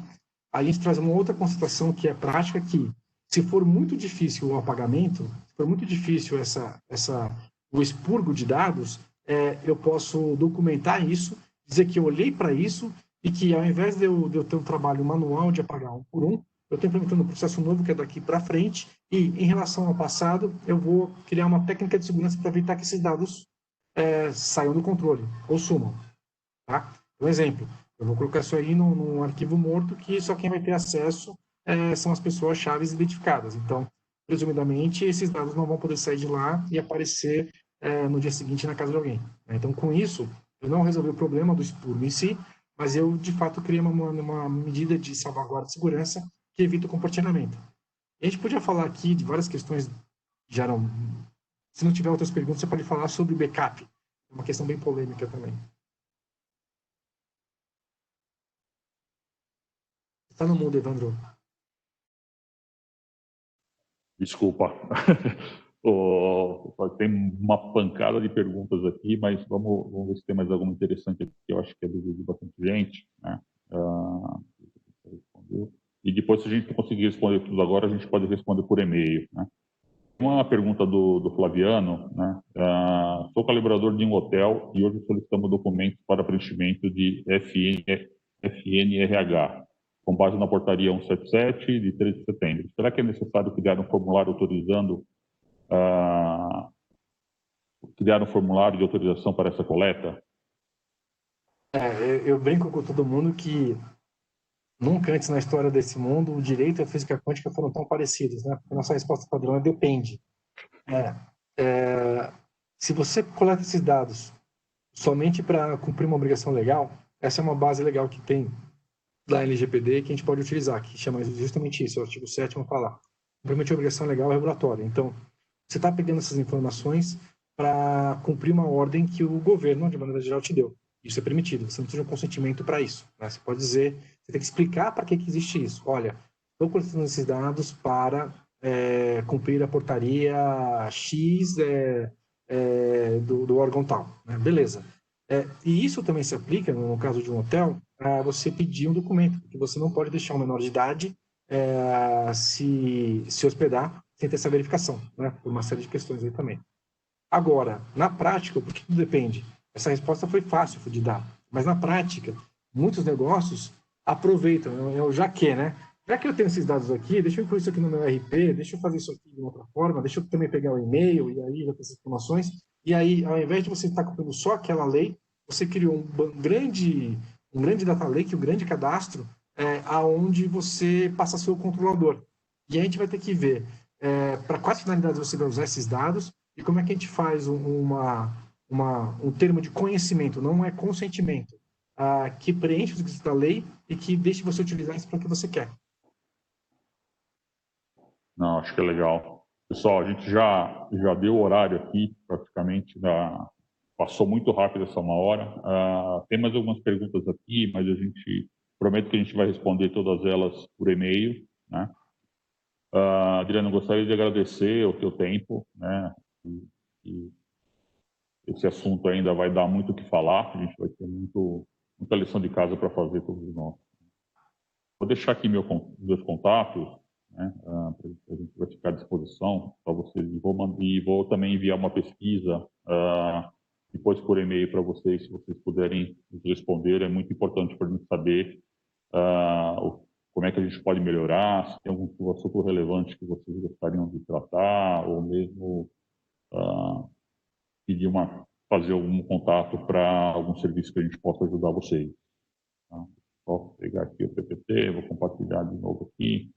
Aí a gente traz uma outra constatação que é prática, que se for muito difícil o apagamento, se for muito difícil o expurgo de dados, eu posso documentar isso, dizer que eu olhei para isso e que ao invés de eu ter um trabalho manual de apagar um por um, eu estou implementando um processo novo que é daqui para frente e, em relação ao passado, eu vou criar uma técnica de segurança para evitar que esses dados saiam do controle ou sumam. Tá? Um exemplo, eu vou colocar isso aí num arquivo morto que só quem vai ter acesso são as pessoas chaves identificadas. Então, presumidamente, esses dados não vão poder sair de lá e aparecer no dia seguinte na casa de alguém. Então, com isso, eu não resolvi o problema do expurgo em si, mas eu, de fato, criei uma medida de salvaguarda de segurança que evita o compartilhamento. E a gente podia falar aqui de várias questões, já não... Se não tiver outras perguntas, você pode falar sobre backup. É uma questão bem polêmica também. Está no mundo, Evandro. Desculpa. Tem uma pancada de perguntas aqui, mas vamos ver se tem mais alguma interessante aqui, que eu acho que é de bastante gente, né? E depois, se a gente não conseguir responder tudo agora, a gente pode responder por e-mail, né? Uma pergunta do Flaviano, né? Sou calibrador de um hotel e hoje solicitamos documentos para preenchimento de FNRH, com base na portaria 177 de 13 de setembro. Será que é necessário criar um formulário autorizando, criar um formulário de autorização para essa coleta? Eu brinco com todo mundo que nunca antes na história desse mundo o direito e a física quântica foram tão parecidos, né? Porque a nossa resposta padrão é depende. Se você coleta esses dados somente para cumprir uma obrigação legal, essa é uma base legal que tem da LGPD que a gente pode utilizar, que chama justamente isso, o artigo 7º fala, cumprimento de obrigação legal regulatória. Então, você está pegando essas informações para cumprir uma ordem que o governo, de maneira geral, te deu. Isso é permitido, você não precisa de um consentimento para isso. Né? Você pode dizer, você tem que explicar para que existe isso. Olha, estou coletando esses dados para cumprir a portaria X do órgão tal. Né? Beleza. E isso também se aplica, no caso de um hotel, a você pedir um documento, porque você não pode deixar um menor de idade se hospedar sem ter essa verificação, né? Por uma série de questões aí também. Agora, na prática, porque tudo depende. Essa resposta foi fácil de dar, mas na prática, muitos negócios aproveitam, já que, né? Já que eu tenho esses dados aqui, deixa eu incluir isso aqui no meu RP, deixa eu fazer isso aqui de outra forma, deixa eu também pegar o e-mail e aí já ter essas informações. E aí, ao invés de você estar cumprindo só aquela lei, você criou um grande data lake, um grande cadastro, aonde você passa a ser o controlador. E aí a gente vai ter que ver para quais finalidades você vai usar esses dados e como é que a gente faz um termo de conhecimento, não é consentimento, que preenche os requisitos da lei e que deixe você utilizar isso para o que você quer. Não, acho que é legal. Pessoal, a gente já deu o horário aqui, praticamente, passou muito rápido essa 1 hora. Tem mais algumas perguntas aqui, mas a gente promete que a gente vai responder todas elas por e-mail, né? Adriano, gostaria de agradecer o teu tempo, né? E esse assunto ainda vai dar muito o que falar, a gente vai ter muita lição de casa para fazer todos nós. Vou deixar aqui meus contatos, né? A gente vai ficar à disposição para vocês. E vou também enviar uma pesquisa depois por e-mail para vocês, se vocês puderem nos responder. É muito importante para a gente saber como é que a gente pode melhorar, se tem algum assunto relevante que vocês gostariam de tratar, ou mesmo fazer algum contato para algum serviço que a gente possa ajudar vocês. Tá? Vou pegar aqui o PPT, vou compartilhar de novo aqui.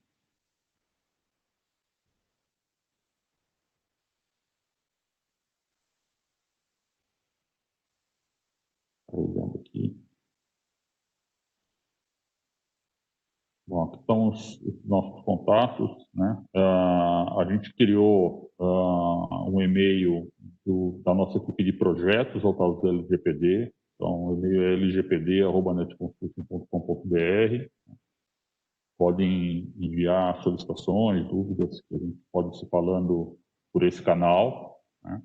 Olhando aqui. Bom, aqui estão os nossos contatos, né? A gente criou um e-mail da nossa equipe de projetos voltados ao LGPD. Então, o e-mail é lgpd@netconsulting.com.br. Podem enviar solicitações, dúvidas, que a gente pode ir falando por esse canal, né?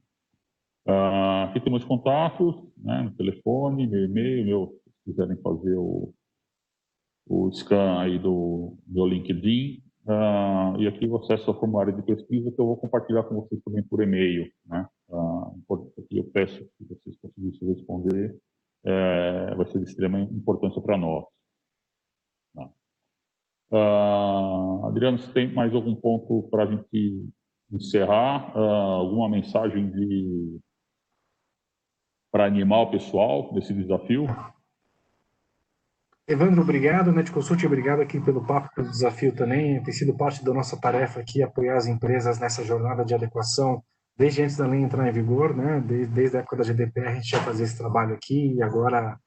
Aqui temos contatos, né? No telefone, meu e-mail, se quiserem fazer o scan aí do meu LinkedIn, e aqui o acesso ao formulário de pesquisa que eu vou compartilhar com vocês também por e-mail, né? Aqui eu peço que vocês conseguissem responder, vai ser de extrema importância para nós. Tá? Adriano, você tem mais algum ponto para a gente encerrar? Alguma mensagem para animar o pessoal nesse desafio? Evandro, obrigado, NetConsult, obrigado aqui pelo papo, pelo desafio também. Tem sido parte da nossa tarefa aqui apoiar as empresas nessa jornada de adequação desde antes da lei entrar em vigor, né? Desde a época da GDPR a gente já fazia esse trabalho aqui e agora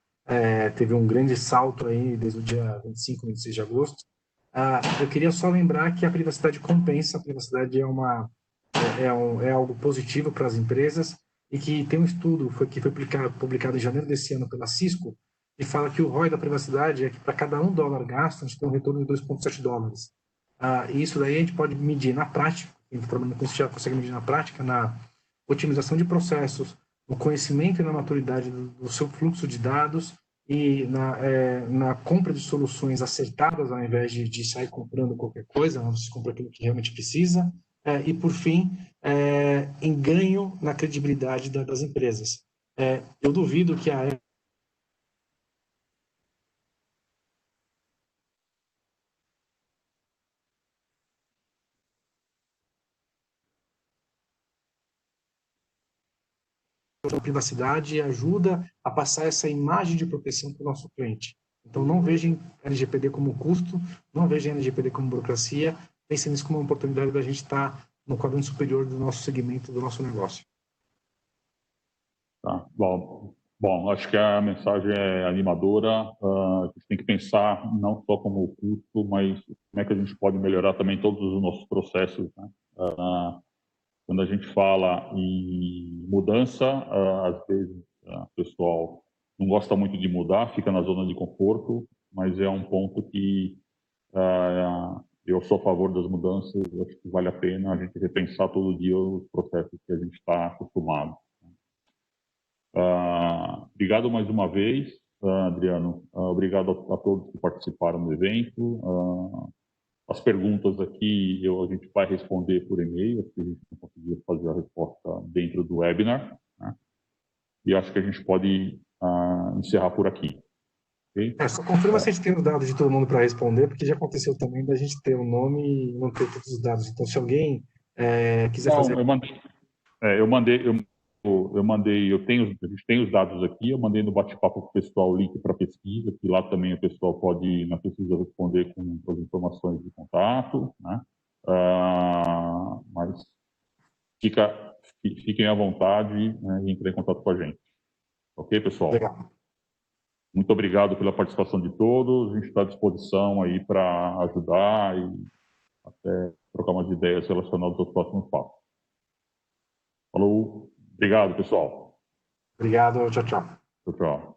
teve um grande salto aí desde o dia 25, 26 de agosto. Eu queria só lembrar que a privacidade compensa, a privacidade é algo positivo para as empresas e que tem um estudo que foi publicado em janeiro desse ano pela Cisco, e fala que o ROI da privacidade é que para cada $1 gasto, a gente tem um retorno de $2,7. E isso daí a gente pode medir na prática, a gente trabalhando com isso já consegue medir na prática, na otimização de processos, no conhecimento e na maturidade do seu fluxo de dados e na compra de soluções acertadas, ao invés de sair comprando qualquer coisa, você compra aquilo que realmente precisa, e, por fim, em ganho na credibilidade das empresas. Eu duvido que a privacidade ajuda a passar essa imagem de proteção para o nosso cliente. Então, não vejam LGPD como custo, não vejam LGPD como burocracia, pensem nisso como uma oportunidade da gente estar no quadrante superior do nosso segmento, do nosso negócio. Tá. Bom, acho que a mensagem é animadora. A gente tem que pensar não só como custo, mas como é que a gente pode melhorar também todos os nossos processos, né? Quando a gente fala em mudança, às vezes o pessoal não gosta muito de mudar, fica na zona de conforto, mas é um ponto que eu sou a favor das mudanças. Acho que vale a pena a gente repensar todo dia os processos que a gente está acostumado. Obrigado mais uma vez, Adriano. Obrigado a todos que participaram do evento. As perguntas aqui a gente vai responder por e-mail, se a gente não conseguir fazer a resposta dentro do webinar, né? E acho que a gente pode encerrar por aqui. Okay? Só confirma se a gente tem os dados de todo mundo para responder, porque já aconteceu também da gente ter o nome e não ter todos os dados. Então, se alguém quiser Não, fazer... a gente tem os dados aqui, eu mandei no bate-papo para o pessoal o link para pesquisa, que lá também o pessoal pode, na pesquisa, responder com as informações de contato, né? Mas fiquem à vontade, né, e entrem em contato com a gente. Ok, pessoal? Legal. Muito obrigado pela participação de todos. A gente está à disposição aí para ajudar e até trocar umas ideias relacionadas aos próximos passos. Falou. Obrigado, pessoal. Obrigado. Tchau, tchau. Tchau, tchau.